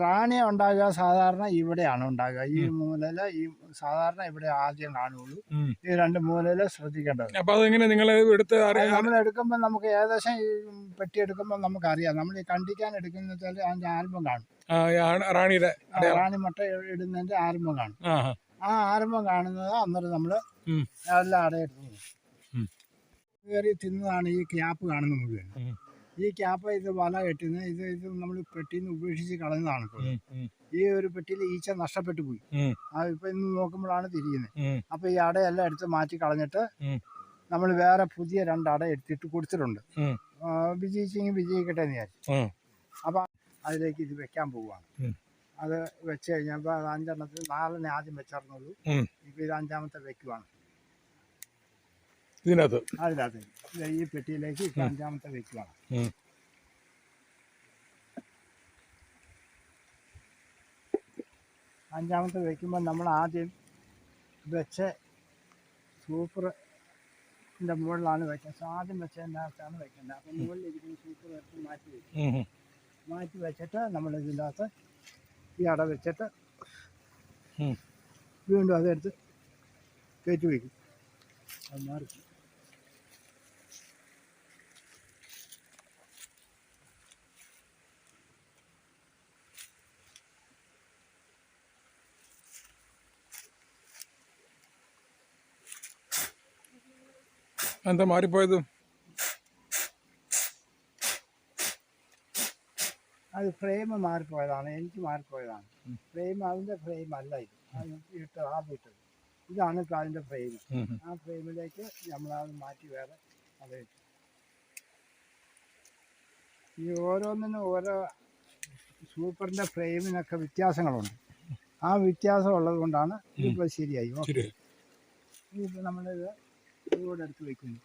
റാണി ഉണ്ടാകുക സാധാരണ ഇവിടെയാണ് ഉണ്ടാകുക. ഈ മൂലയില് സാധാരണ ഇവിടെ ആദ്യം കാണുള്ളൂ. ഈ 2 മൂലയില് ശ്രദ്ധിക്കേണ്ടത്. നമ്മൾ എടുക്കുമ്പോൾ നമുക്ക് ഏകദേശം ഈ പെട്ടി എടുക്കുമ്പോൾ നമുക്കറിയാം. നമ്മൾ ഈ കണ്ടിക്കാൻ എടുക്കുന്ന വെച്ചാൽ അതിന്റെ ആരംഭം കാണും. റാണി മുട്ട ഇടുന്നതിന്റെ ആരംഭം കാണും. ആ ആരംഭം കാണുന്നത് അന്നേരം നമ്മള് എല്ലാം അടയെടുത്തു കയറി തിന്നതാണ് ഈ ക്യാപ്പ് കാണുന്ന മുഴുവൻ. ഈ ക്യാപ്പ് ഇത് വല കെട്ടുന്നത് ഇത് നമ്മൾ പെട്ടിയിൽ നിന്ന് ഉപേക്ഷിച്ച് കളയുന്നതാണ്. ഈ ഒരു പെട്ടിയിൽ ഈച്ച നഷ്ടപ്പെട്ടു പോയി. ഇപ്പൊ ഇന്ന് നോക്കുമ്പോഴാണ് തിരിയുന്നത്. അപ്പൊ ഈ അടയെല്ലാം എടുത്ത് മാറ്റി കളഞ്ഞിട്ട് നമ്മൾ വേറെ പുതിയ 2 അട എടുത്തിട്ട് കൊടുത്തിട്ടുണ്ട്. വിജയിച്ചെങ്കിൽ വിജയിക്കട്ടെ എന്ന് വിചാരിച്ചു. അപ്പൊ അതിലേക്ക് ഇത് വെക്കാൻ പോവുകയാണ്. അത് വെച്ച് കഴിഞ്ഞപ്പോൾ അത് 5 എണ്ണത്തിൽ 4 ആദ്യം വെച്ചിരുന്നുള്ളൂ. ഇപ്പൊ ഇത് 5ാമത്തെ വെക്കുവാണ്. അതിനകത്ത് ഈ പെട്ടിയിലേക്ക് ഇപ്പൊ 5ാമത്തെ വെക്കുവാണ്. 5ാമത്തെ വെക്കുമ്പോൾ നമ്മൾ ആദ്യം വെച്ച് സൂപ്പറിന്റെ മുകളിലാണ് വെക്കുന്നത്. ആദ്യം വെച്ചതിൻ്റെ അകത്താണ് വെക്കേണ്ടത്. അപ്പം മുകളിലിരിക്കുന്ന സൂപ്പർ എടുത്ത് മാറ്റി വെച്ചിട്ട് നമ്മൾ ഇതിൻ്റെ അകത്ത് ഈ അട വെച്ചിട്ട് വീണ്ടും അതെടുത്ത് കയറ്റി വയ്ക്കും. അത് മാറി എന്താ മാറിപ്പോയത്? അത് ഫ്രെയിം മാറിപ്പോയതാണ്, എനിക്ക് മാറിപ്പോയതാണ്. ഫ്രെയിം അതിൻ്റെ ഫ്രെയിം അല്ല ഇത്, അത് ഇട്ടത് ആദ്യം ഇട്ടത് ഇതാണ് ഇപ്പോൾ അതിൻ്റെ ഫ്രെയിം. ആ ഫ്രെയിമിലേക്ക് നമ്മളത് മാറ്റി വേറെ അത് ഇട്ടു. ഈ ഓരോന്നിനും ഓരോ സൂപ്പറിൻ്റെ ഫ്രെയിമിനൊക്കെ വ്യത്യാസങ്ങളുണ്ട്. ആ വ്യത്യാസം ഉള്ളത് കൊണ്ടാണ് ഇതിപ്പോൾ ശരിയായി. ഓക്കെ, ഇതിപ്പോൾ നമ്മളിത് ഇതുകൂടെ എടുത്ത് വയ്ക്കുന്നു.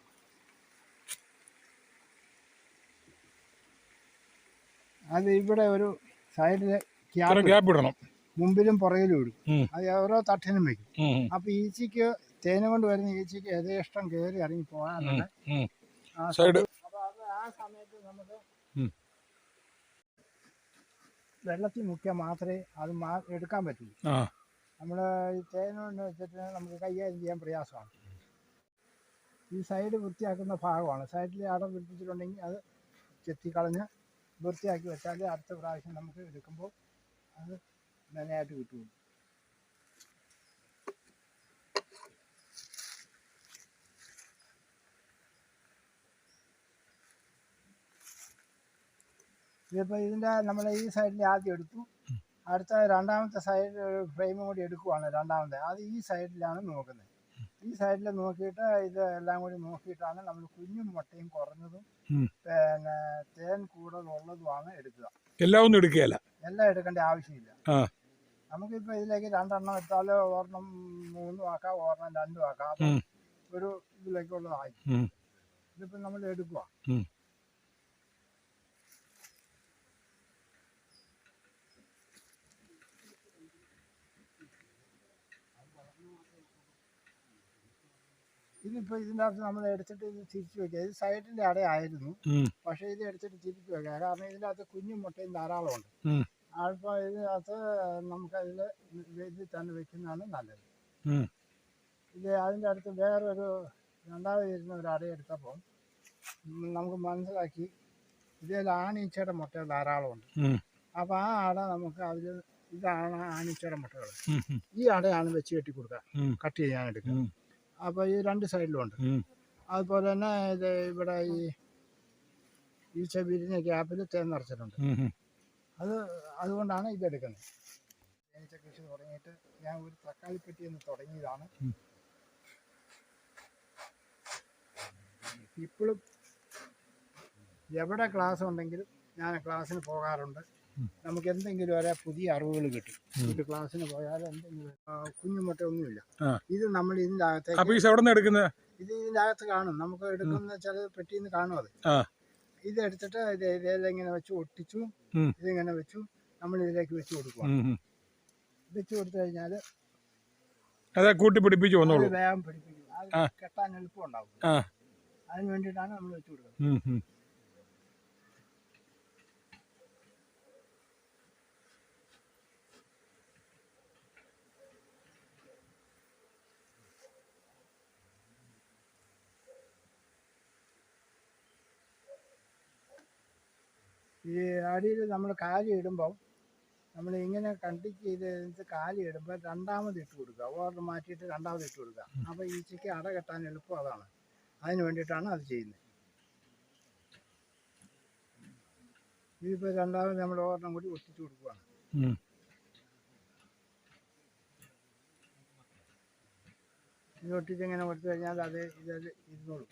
അത് ഇവിടെ ഒരു സൈഡിൽ ഗ്യാപ്പ് ഇടണം, മുമ്പിലും പുറകിലും ഇടും. അത് ഓരോ തട്ടിനും വെക്കും. അപ്പൊ ഈച്ചയ്ക്ക് തേന് കൊണ്ട് വരുന്ന ഈച്ചയ്ക്ക് യഥേഷ്ടം കയറി ഇറങ്ങി പോകാനുള്ള അപ്പൊ അത് ആ സമയത്ത് നമുക്ക് വെള്ളത്തിൽ മുക്കിയാൽ മാത്രമേ അത് എടുക്കാൻ പറ്റൂ. നമ്മൾ ഈ തേന് കൊണ്ട് വെച്ചിട്ട് നമുക്ക് കൈകാര്യം ചെയ്യാൻ പ്രയാസമാണ്. ഈ സൈഡ് വൃത്തിയാക്കുന്ന ഭാഗമാണ്. സൈഡിൽ അടം പിടിപ്പിച്ചിട്ടുണ്ടെങ്കിൽ അത് ചെത്തിക്കളഞ്ഞ് വൃത്തിയാക്കി വെച്ചാൽ അടുത്ത പ്രാവശ്യം നമുക്ക് എടുക്കുമ്പോൾ അത് നനയായിട്ട് കിട്ടുള്ളൂ. ഇതിപ്പോൾ ഇതിൻ്റെ നമ്മൾ ഈ സൈഡിൽ ആദ്യം എടുത്തു, അടുത്ത രണ്ടാമത്തെ സൈഡ് ഫ്രെയിമും കൂടി എടുക്കുവാണ്. രണ്ടാമത്തെ അത് ഈ സൈഡിലാണ് നോക്കുന്നത്. ഈ സൈഡിൽ നോക്കിയിട്ട് ഇത് എല്ലാം കൂടി നോക്കിയിട്ടാണ് നമ്മൾ കുഞ്ഞും മുട്ടയും കുറഞ്ഞതും പിന്നെ തേൻ കൂടുതലുള്ളതുമാണ് എടുക്കുക. എല്ലാം ഒന്നും എടുക്കുകയല്ല, എല്ലാം എടുക്കേണ്ട ആവശ്യമില്ല. നമുക്കിപ്പോൾ ഇതിലേക്ക് 2 എണ്ണം എടുത്താൽ ഒരെണ്ണം 3 ആക്കാം, ഒരെണ്ണം 2 ആക്കാം. അപ്പം ഒരു ഇതിലേക്കുള്ളതായി ഇതിപ്പോൾ നമ്മൾ എടുക്കുക. ഇതിപ്പോൾ ഇതിൻ്റെ അകത്ത് നമ്മൾ എടുത്തിട്ട് ഇത് തിരിച്ചു വെക്കുക. ഇത് സൈഡിൻ്റെ അടയായിരുന്നു, പക്ഷേ ഇത് എടുത്തിട്ട് തിരിച്ചു വെക്കുക. കാരണം ഇതിൻ്റെ അകത്ത് കുഞ്ഞും മുട്ടയും ധാരാളമുണ്ട്. അപ്പോൾ ഇതിനകത്ത് നമുക്കതിൽ ഇതിൽ തന്നെ വെക്കുന്നതാണ് നല്ലത്. ഇത് അതിൻ്റെ അടുത്ത് വേറൊരു രണ്ടാമത് ഇരുന്ന ഒരു അടയെടുത്തപ്പോൾ നമുക്ക് മനസ്സിലാക്കി ഇതിൽ ആണീച്ചയുടെ മുട്ട ധാരാളമുണ്ട്. അപ്പോൾ ആ അട നമുക്ക് അതിൽ ഇതാണ് ആണീച്ചയുടെ മുട്ടകൾ. ഈ അടയാണ് വെച്ച് കെട്ടി കൊടുക്കുക, കട്ട് ചെയ്യാനെടുക്കുക. അപ്പോൾ ഈ 2 സൈഡിലും ഉണ്ട്. അതുപോലെ തന്നെ ഇത് ഇവിടെ ഈ ഈച്ച വിരിഞ്ഞ ഗ്യാപ്പിൽ തേൻ നിറച്ചിട്ടുണ്ട്. അതുകൊണ്ടാണ് ഇതെടുക്കുന്നത്. തേനീച്ച കൃഷി തുടങ്ങിയിട്ട് ഞാൻ ഒരു തക്കാളിപ്പെട്ടി എന്ന് തുടങ്ങിയതാണ്. ഇപ്പോഴും എവിടെ ക്ലാസ് ഉണ്ടെങ്കിലും ഞാൻ ക്ലാസ്സിന് പോകാറുണ്ട്. നമുക്ക് എന്തെങ്കിലും ഒരു പുതിയ അറിവുകൾ കിട്ടും. ഒരു ക്ലാസ്സിന് പോയാൽ എന്തെങ്കിലും കുഞ്ഞുമുട്ട ഒന്നുമില്ല. ഇത് നമ്മൾ ഇതിൻ്റെ അകത്തേക്ക് ഇത് ഇതിൻ്റെ അകത്ത് കാണും. നമുക്ക് എടുക്കുന്ന ചില പെട്ടിയിൽ നിന്ന് കാണും. അത് ഇതെടുത്തിട്ട് ഇതിലിങ്ങനെ വെച്ച് ഒട്ടിച്ചു, ഇതിങ്ങനെ വെച്ചു നമ്മൾ ഇതിലേക്ക് വെച്ച് കൊടുക്കുക. വെച്ച് കൊടുത്തു കഴിഞ്ഞാൽ കൂട്ടി പിടിപ്പിച്ചു വേഗം പിടിപ്പിക്കും. അത് കെട്ടാൻ എളുപ്പം ഉണ്ടാവും. അതിന് വേണ്ടിയിട്ടാണ് നമ്മൾ വെച്ച് കൊടുക്കുന്നത്. ഈ അടിയിൽ നമ്മൾ കാലി ഇടുമ്പം നമ്മൾ ഇങ്ങനെ കണ്ടിക്ക് ചെയ്ത് കാലി ഇടുമ്പോൾ രണ്ടാമത് ഇട്ട് കൊടുക്കുക. ഓർഡർ മാറ്റിയിട്ട് രണ്ടാമത് ഇട്ട് കൊടുക്കുക. അപ്പോൾ ഈച്ചയ്ക്ക് അട കെട്ടാൻ എളുപ്പം അതാണ്. അതിന് വേണ്ടിയിട്ടാണ് അത് ചെയ്യുന്നത്. ഇതിപ്പോൾ രണ്ടാമത് നമ്മൾ ഓർഡറും കൂടി ഒട്ടിച്ചു കൊടുക്കുകയാണ്. ഇത് ഒട്ടിച്ചിങ്ങനെ കൊടുത്തു കഴിഞ്ഞാൽ അത് ഇത് ഇരുന്നോളും.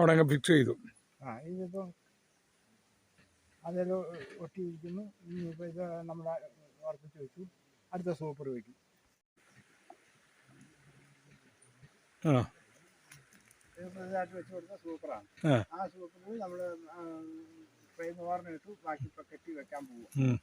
അവിടെ ഫിക്സ് ചെയ്തു. ഇതിപ്പോൾ അതിൽ ഒട്ടിയിരിക്കുന്നു. ഇനിയിപ്പോൾ ഇത് നമ്മൾ ഉറപ്പിച്ച് വെച്ചു. അടുത്ത സൂപ്പർ വയ്ക്കും. ഇതായിട്ട് വെച്ച് കൊടുത്ത സൂപ്പറാണ്. ആ സൂപ്പറിൽ നമ്മൾ ഫ്രെയിം ഓർമ്മ ഇട്ടു. ബാക്കി ഇപ്പോൾ കെട്ടി വെക്കാൻ പോകും.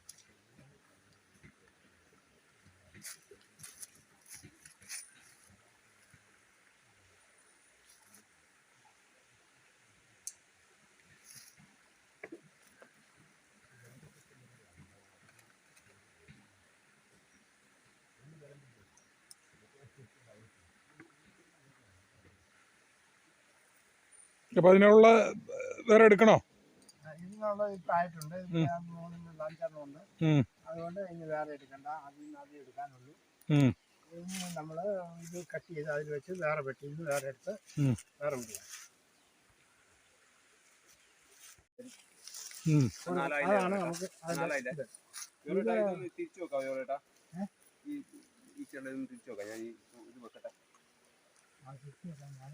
അപ്പോൾ അതിനുള്ള വേറെ എടുക്കണോ? ഇതിനുള്ള ഇപ്പം ആയിട്ടുണ്ട്. 3 5 ഉണ്ട്. അതുകൊണ്ട് ഇനി വേറെ എടുക്കണ്ട. അതിൽ നിന്ന് ആദ്യം എടുക്കാനുള്ളൂ. നമ്മൾ ഇത് കട്ട് ചെയ്ത് അതിൽ വെച്ച് വേറെ പെട്ടിയിൽ നിന്ന് വേറെ എടുത്ത് ഉം. വേറെ വിടുക. അതാണ് നമുക്ക് അതിന്റെ ഇത്. തിരിച്ചു നോക്കാം ജോറേട്ടാ. ഈ ചെള്ളൊന്ന് തിരിച്ചു നോക്കാം. ഞാൻ ഈ ഇത് വെക്കട്ടെ. ആ ചുറ്റി വെക്കാം. ഞാൻ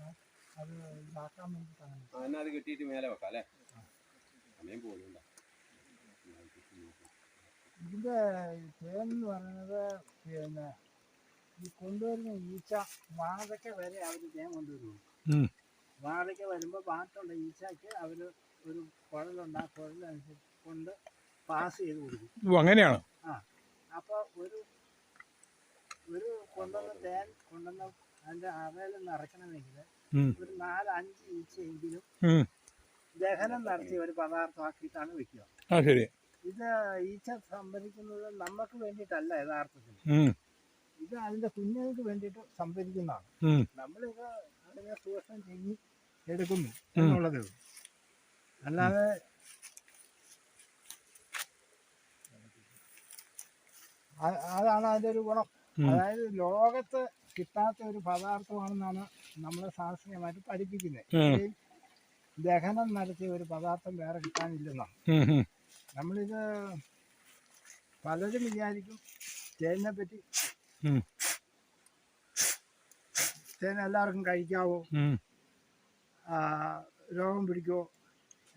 അത് ഇതാക്കാൻ വേണ്ടിയിട്ടാണ്. എന്നാൽ അത് കെട്ടിയിട്ട് മേലെ വെക്കാം അല്ലേ? സമയം പോകുന്നുണ്ടോ? ഇതിന്റെ തേൻ എന്ന് പറയുന്നത് പിന്നെ ഈ കൊണ്ടുവരുന്ന ഈച്ച വാഴയ്ക്ക വരെ അവർ തേൻ കൊണ്ടുവരുള്ളൂ. വാഴയ്ക്ക വരുമ്പോൾ ബാക്കിയുള്ള ഈച്ചയ്ക്ക് അവർ ഒരു കുഴലുണ്ട്. ആ കുഴലനുസരിച്ച് കൊണ്ട് പാസ് ചെയ്ത് കൊടുക്കും. അങ്ങനെയാണ്. ആ അപ്പോൾ ഒരു കൊണ്ടുവന്ന തേൻ കൊണ്ടുവന്ന അതിൻ്റെ അറയിൽ നിറയ്ക്കണമെങ്കിൽ ഒരു 4-5 ഈച്ചയെങ്കിലും ദഹനം നടത്തി ഒരു പദാർത്ഥമാക്കിയിട്ടാണ് വെക്കുക. ഇത് ഈച്ച സംഭരിക്കുന്നത് നമുക്ക് വേണ്ടിയിട്ടല്ല യഥാർത്ഥത്തിൽ. ഇത് അതിന്റെ കുഞ്ഞുങ്ങൾക്ക് വേണ്ടിയിട്ട് സംഭരിക്കുന്നതാണ്. നമ്മളിത് അതിനെ ചൂഷണം ചെയ്ത് എടുക്കുന്നു എന്നുള്ളതേ ഉള്ളൂ. അല്ലാതെ അതാണ് അതിന്റെ ഒരു ഗുണം. അതായത് ലോകത്ത് കിട്ടാത്ത ഒരു പദാർത്ഥമാണെന്നാണ് നമ്മളെ ശാസ്ത്രീയമായിട്ട് പഠിപ്പിക്കുന്നത്. ദഹനം നടത്തിയ ഒരു പദാർത്ഥം വേറെ കിട്ടാനില്ലെന്നാണ്. നമ്മളിത് പലരും വിചാരിക്കും തേനിനെ പറ്റി തേൻ എല്ലാവർക്കും കഴിക്കാവോ, രോഗം പിടിക്കുമോ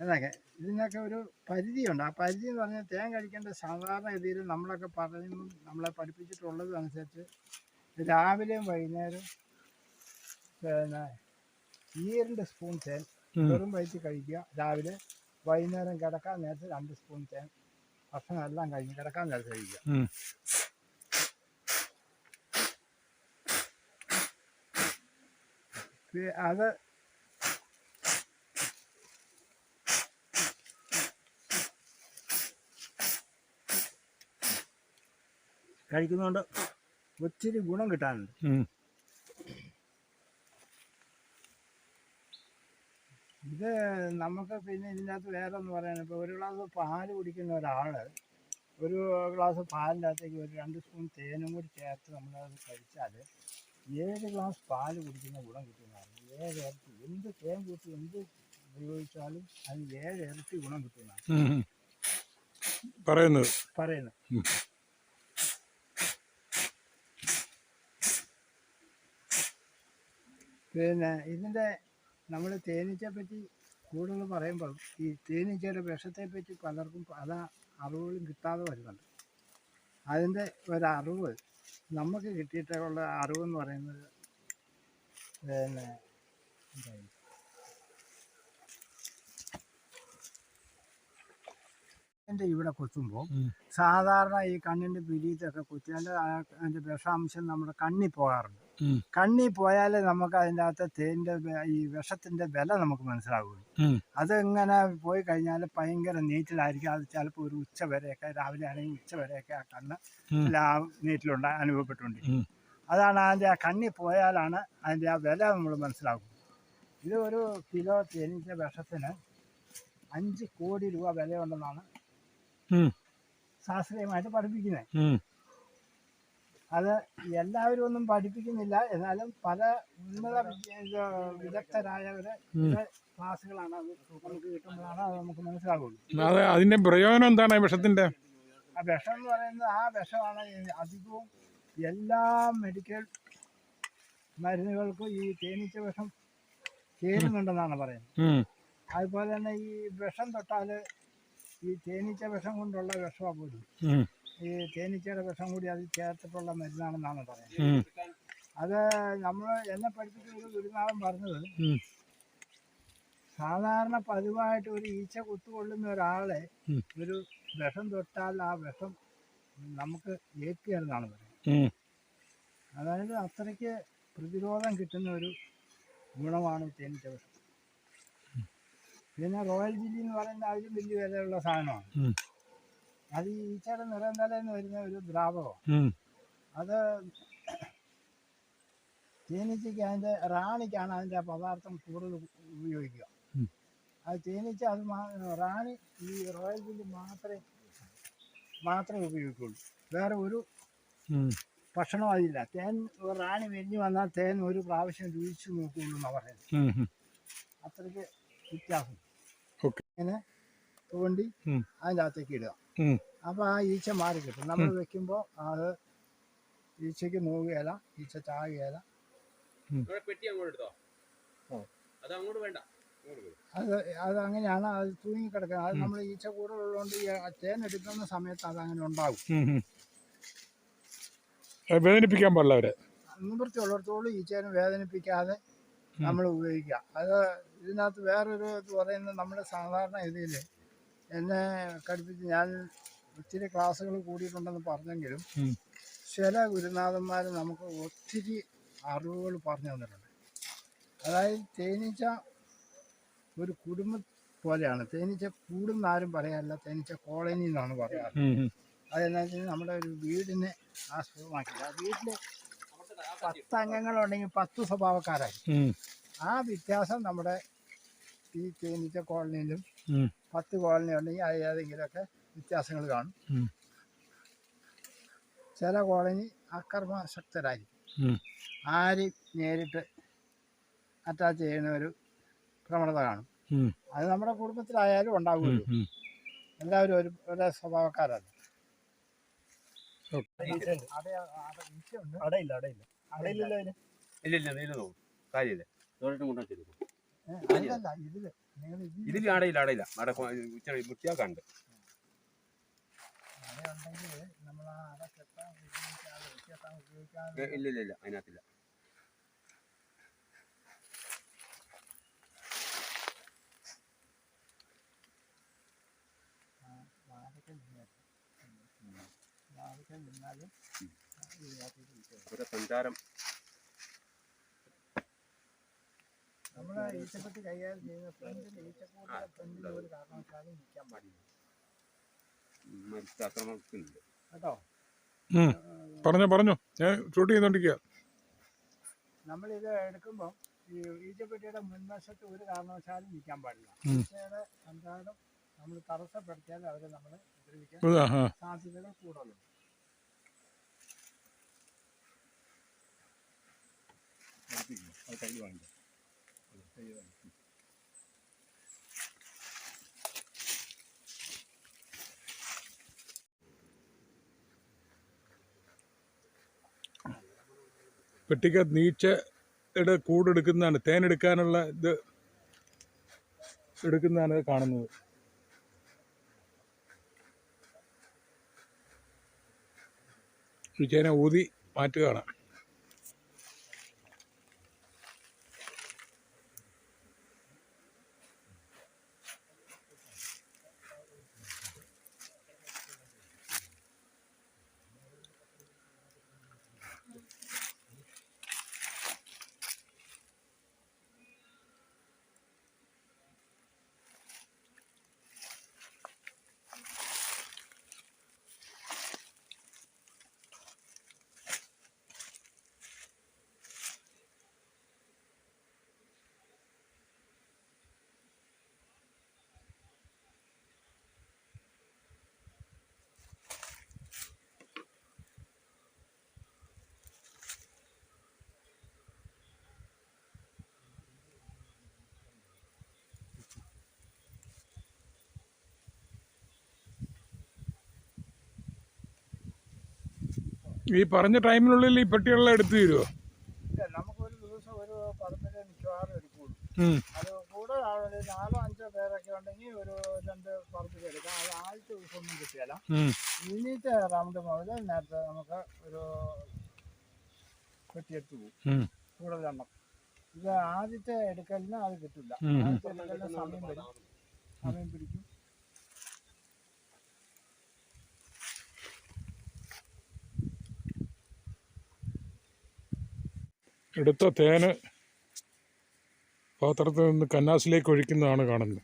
എന്നൊക്കെ. ഇതിനൊക്കെ ഒരു പരിധിയുണ്ട്. ആ പരിധി എന്ന് പറഞ്ഞാൽ തേൻ കഴിക്കേണ്ട സാധാരണ രീതിയിൽ നമ്മളൊക്കെ പറയുന്നു, നമ്മളെ പഠിപ്പിച്ചിട്ടുള്ളത് അനുസരിച്ച് രാവിലെയും വൈകുന്നേരം പിന്നെ 2 സ്പൂൺ തേൻ വെറും വയറ്റിൽ കഴിക്കുക. രാവിലെ വൈകുന്നേരം കിടക്കാൻ നേരത്ത് 2 സ്പൂൺ തേൻ ഭക്ഷണം എല്ലാം കഴിഞ്ഞ് കിടക്കാൻ നേരത്ത് കഴിക്കുക. അത് കഴിക്കുന്നതുകൊണ്ട് ഒത്തിരി ഗുണം കിട്ടാനുണ്ട്. ഇത് നമുക്ക് പിന്നെ ഇതിനകത്ത് വേറെ ഒന്ന് പറയാൻ, ഇപ്പോൾ ഒരു ഗ്ലാസ് പാല് കുടിക്കുന്ന ഒരാൾ ഒരു ഗ്ലാസ് പാലിൻ്റെ അകത്തേക്ക് ഒരു 2 സ്പൂൺ തേനും കൂടി ചേർത്ത് നമ്മളത് കഴിച്ചാൽ 7 ഗ്ലാസ് പാല് കുടിക്കുന്ന ഗുണം കിട്ടുന്നതാണ്. 7 ഇരട്ടി. എന്ത് തേൻ കൂട്ടി എന്ത് ഉപയോഗിച്ചാലും അതിന് 7 ഇരട്ടി ഗുണം കിട്ടുന്നതാണ് പറയുന്നത്. പിന്നെ ഇതിൻ്റെ നമ്മൾ തേനീച്ചയെ പറ്റി കൂടുതൽ പറയുമ്പോൾ ഈ തേനീച്ചയുടെ വിഷത്തെ പറ്റി പലർക്കും പല അറിവുകളും കിട്ടാതെ വരുന്നുണ്ട്. അതിൻ്റെ ഒരറിവ് നമുക്ക് കിട്ടിയിട്ടുള്ള അറിവെന്ന് പറയുന്നത് പിന്നെ എൻ്റെ ഇവിടെ കൊത്തുമ്പോൾ സാധാരണ ഈ കണ്ണിൻ്റെ പിരിയത്തൊക്കെ കുത്തിയാൽ അതിൻ്റെ വിഷാംശം നമ്മുടെ കണ്ണിൽ പോകാറുണ്ട്. കണ്ണിൽ പോയാലേ നമുക്ക് അതിൻ്റെ അകത്ത് തേൻ്റെ ഈ വിഷത്തിൻ്റെ വില നമുക്ക് മനസ്സിലാവുള്ളൂ. അതെങ്ങനെ പോയി കഴിഞ്ഞാൽ ഭയങ്കര നീറ്റിലായിരിക്കും. അത് ചിലപ്പോൾ ഒരു ഉച്ച വരെയൊക്കെ, രാവിലെ ആണെങ്കിൽ ഉച്ച വരെയൊക്കെ ആ കണ്ണ് നീറ്റിലുണ്ട് അനുഭവപ്പെട്ടുകൊണ്ടിരിക്കും. അതാണ് അതിൻ്റെ ആ കണ്ണിൽ പോയാലാണ് അതിൻ്റെ ആ വില നമ്മൾ മനസ്സിലാക്കുന്നത്. ഇത് ഒരു കിലോ തേനീച്ച വിഷത്തിന് 5 കോടി രൂപ വിലയുണ്ടെന്നാണ് ശാസ്ത്രീയമായിട്ട് പഠിപ്പിക്കുന്നത്. അത് എല്ലാവരും ഒന്നും പഠിപ്പിക്കുന്നില്ല. എന്നാലും പല ഉന്നത വിദഗ്ധരായവർ ക്ലാസ്സുകളാണ് അത് നമുക്ക് കിട്ടുമ്പോഴാണ് അത് നമുക്ക് മനസ്സിലാവുള്ളൂ. അതിന്റെ പ്രയോജനം എന്താണ് വിഷത്തിന്റെ? ആ വിഷം എന്ന് പറയുന്നത് ആ വിഷമാണ് അധികവും എല്ലാ മെഡിക്കൽ മരുന്നുകൾക്കും ഈ തേനീച്ച വിഷം ചേരുന്നുണ്ടെന്നാണ് പറയുന്നത്. അതുപോലെ തന്നെ ഈ വിഷം തൊട്ടാൽ ഈ തേനീച്ച വിഷം കൊണ്ടുള്ള വിഷമാണ് പോലും ഈ തേനീച്ചയുടെ വിഷം കൂടി അത് ചേർത്തിട്ടുള്ള മരുന്നാണെന്നാണ് പറയുന്നത്. അത് നമ്മൾ എന്നെ പഠിപ്പിച്ച ഒരു ഗുരുനാഥൻ പറഞ്ഞത്, സാധാരണ പതിവായിട്ട് ഒരു ഈച്ച കുത്തുകൊള്ളുന്ന ഒരാളെ ഒരു വിഷം തൊട്ടാൽ ആ വിഷം നമുക്ക് ഏൽക്കുകയെന്നാണ് പറയുന്നത്. അതായത് അത്രയ്ക്ക് പ്രതിരോധം കിട്ടുന്ന ഒരു ഗുണമാണ് തേനീച്ച വിഷം. പിന്നെ റോയൽ ജെല്ലി എന്ന് പറയുന്ന അതിലും വലിയ വിലയുള്ള സാധനമാണ്. അത് ഈ ഈച്ചയുടെ നിറന്തലേന്ന് വരുന്ന ഒരു ദ്രാവകമാണ്. അത് തേനീച്ചയ്ക്ക് അതിൻ്റെ റാണിക്കാണ് അതിൻ്റെ പദാർത്ഥം കൂടുതൽ ഉപയോഗിക്കുക. അത് തേനീച്ച അത് റാണി ഈ റോയൽ ജെല്ലി മാത്രമേ ഉപയോഗിക്കുള്ളൂ. വേറെ ഒരു ഭക്ഷണം അതില്ല. തേൻ റാണി വിരിഞ്ഞ് വന്നാൽ തേൻ ഒരു പ്രാവശ്യം രുചിച്ച് നോക്കുള്ളൂ എന്നാണ് പറയുന്നത്. അത്രയ്ക്ക് വ്യത്യാസം. ഓക്കെ. ഇങ്ങനെ തോണ്ടി അതിൻ്റെ അകത്തേക്ക് ഇടുക. അപ്പോൾ ആ ഈച്ച മാറി കിട്ടും. നമ്മൾ വെക്കുമ്പോൾ അത് ഈച്ചയ്ക്ക് നോവുകയില്ല, ഈച്ച ചാകുകയില്ല. പെട്ടി അങ്ങോട്ട് എടുത്തോ. അത് അങ്ങോട്ട് വേണ്ട. അത് അങ്ങനെയാണ്. അത് തൂങ്ങിക്കിടക്കുന്നത്. അത് നമ്മൾ ഈച്ച കൂടുതലുള്ളതുകൊണ്ട് ഈ തേൻ എടുക്കുന്ന സമയത്ത് അതങ്ങനെ ഉണ്ടാകും. വേദനിപ്പിക്കാൻ പാടില്ല അവരെ. നിവൃത്തിയുള്ളിടത്തോളം ഈച്ചേനെ വേദനിപ്പിക്കാതെ നമ്മൾ ഉപയോഗിക്കുക. അത് ഇതിനകത്ത് വേറൊരു ഇത് പറയുന്നത്, നമ്മുടെ സാധാരണ ഇതിൽ എന്നെ കടുപ്പിച്ച് ഞാൻ ഒത്തിരി ക്ലാസ്സുകൾ കൂടിയിട്ടുണ്ടെന്ന് പറഞ്ഞെങ്കിലും ചില ഗുരുനാഥന്മാർ നമുക്ക് ഒത്തിരി അറിവുകൾ പറഞ്ഞു തന്നിട്ടുണ്ട്. അതായത് തേനീച്ച ഒരു കുടുംബം പോലെയാണ്. തേനീച്ച കൂടുന്നാരും പറയാറില്ല, തേനീച്ച കോളനി എന്നാണ് പറയാറ്. അതെന്താ വെച്ചാൽ നമ്മുടെ ഒരു വീടിനെ ആസ്പദമാക്കില്ല. ആ വീട്ടിൽ 10 അംഗങ്ങളുണ്ടെങ്കിൽ 10 സ്വഭാവക്കാരായി. ആ വ്യത്യാസം നമ്മുടെ ഈ തേനീച്ച കോളനിയിലും 10 കോളനി ഉണ്ടെങ്കിൽ അത് ഏതെങ്കിലുമൊക്കെ വ്യത്യാസങ്ങൾ കാണും. ചില കോളനി അക്രമാസക്തരായിരിക്കും. ആരും നേരിട്ട് അറ്റാച്ച് ചെയ്യുന്ന ഒരു പ്രവണത കാണും. അത് നമ്മുടെ കുടുംബത്തിലായാലും ഉണ്ടാകുമല്ലോ. എല്ലാവരും ഒരേ സ്വഭാവക്കാരല്ല. ഇതിൽ അടയില്ല. അട വൃത്തിയാക്കാണ്ട്. ഇല്ല അതിനകത്തില്ല. സഞ്ചാരം നമ്മളെ ഈച്ചപ്പെട്ടി കൈകാര്യം ചെയ്യുന്ന ഫ്രണ്ടിൽ ഈച്ചക്കൂടിന്റെ ഫ്രണ്ടിൽ ഒരു കാരണവശാലും നിൽക്കാൻ പാടില്ല കേട്ടോ. പറഞ്ഞോ ഞാൻ ഷൂട്ട് ചെയ്തോണ്ടിരിക്കുക. നമ്മളിത് എടുക്കുമ്പോൾ ഈ ഈച്ചപ്പെട്ടിയുടെ മുൻവശത്ത് ഒരു കാരണവശാലും നിൽക്കാൻ പാടില്ല. ഈച്ചയുടെ സഞ്ചാരം നമ്മൾ തടസ്സപ്പെടുത്തിയാൽ അവരെ നമ്മൾ ഉപദ്രവിക്കാൻ സാധ്യതകൾ കൂടുതലുണ്ട്. പെട്ടിക്കകത്ത് നീച്ചയുടെ കൂടെടുക്കുന്നതാണ്, തേനെടുക്കാനുള്ള ഇത് എടുക്കുന്നതാണ് കാണുന്നത്. ഈച്ചേനെ ഊതി മാറ്റുകയാണ്. ഈ പറഞ്ഞ ടൈമിനുള്ളിൽ ഈ പെട്ടികളെല്ലാം എടുത്തു തരുമോ? നമുക്കൊരു ദിവസം ഒരു 10 മിക്കവാറും എടുക്കുള്ളൂ. അത് കൂടുതലാണെങ്കിൽ 4-5 പേരൊക്കെ ഉണ്ടെങ്കിൽ ഒരു 2 പറമ്പിൽ എടുക്കാം. അത് ആദ്യത്തെ ദിവസമൊന്നും കിട്ടിയാല. ഇന്നത്തെ റൗണ്ട് മുതൽ നേരത്തെ നമുക്ക് ഒരു പെട്ടിയെടുത്ത് പോകും കൂടുതലെണ്ണം. ഇത് ആദ്യത്തെ എടുക്കലിന് അത് കിട്ടില്ല. ആദ്യത്തെ എടുക്കലിന് സമയം പിടിക്കും. എടുത്ത തേന് പാത്രത്തിൽ നിന്ന് കന്നാസിലേക്ക് ഒഴിക്കുന്നതാണ് കാണുന്നത്.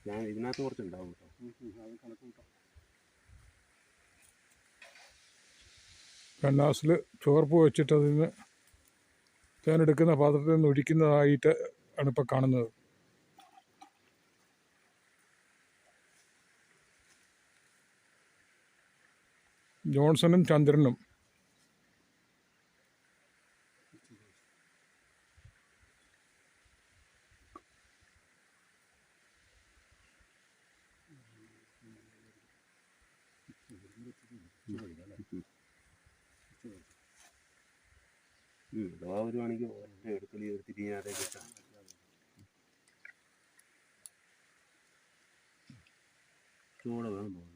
ഞാൻ ഇതിനകത്ത് കുറച്ചുണ്ടാവും കേട്ടോ. കന്നാസിൽ ചോർപ്പ് വെച്ചിട്ട് അതിന് തേനെടുക്കുന്ന പാത്രത്തിൽ നിന്ന് ഒഴിക്കുന്നതായിട്ട് ആണ് ഇപ്പോൾ കാണുന്നത്. ജോൺസണും ചന്ദ്രനും. വരുവാണെങ്കിൽ എടുക്കലി തിരിയാതെ കിട്ടാം. ചൂട വേണം തോന്നുന്നു.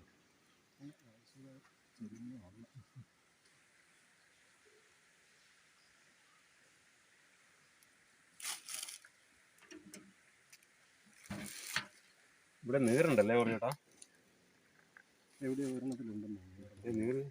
ഇവിടെ നീറുണ്ടല്ലേ ചേട്ടാ? എവിടെ ഒരെണ്ണത്തിലുണ്ടെന്ന് നീറ്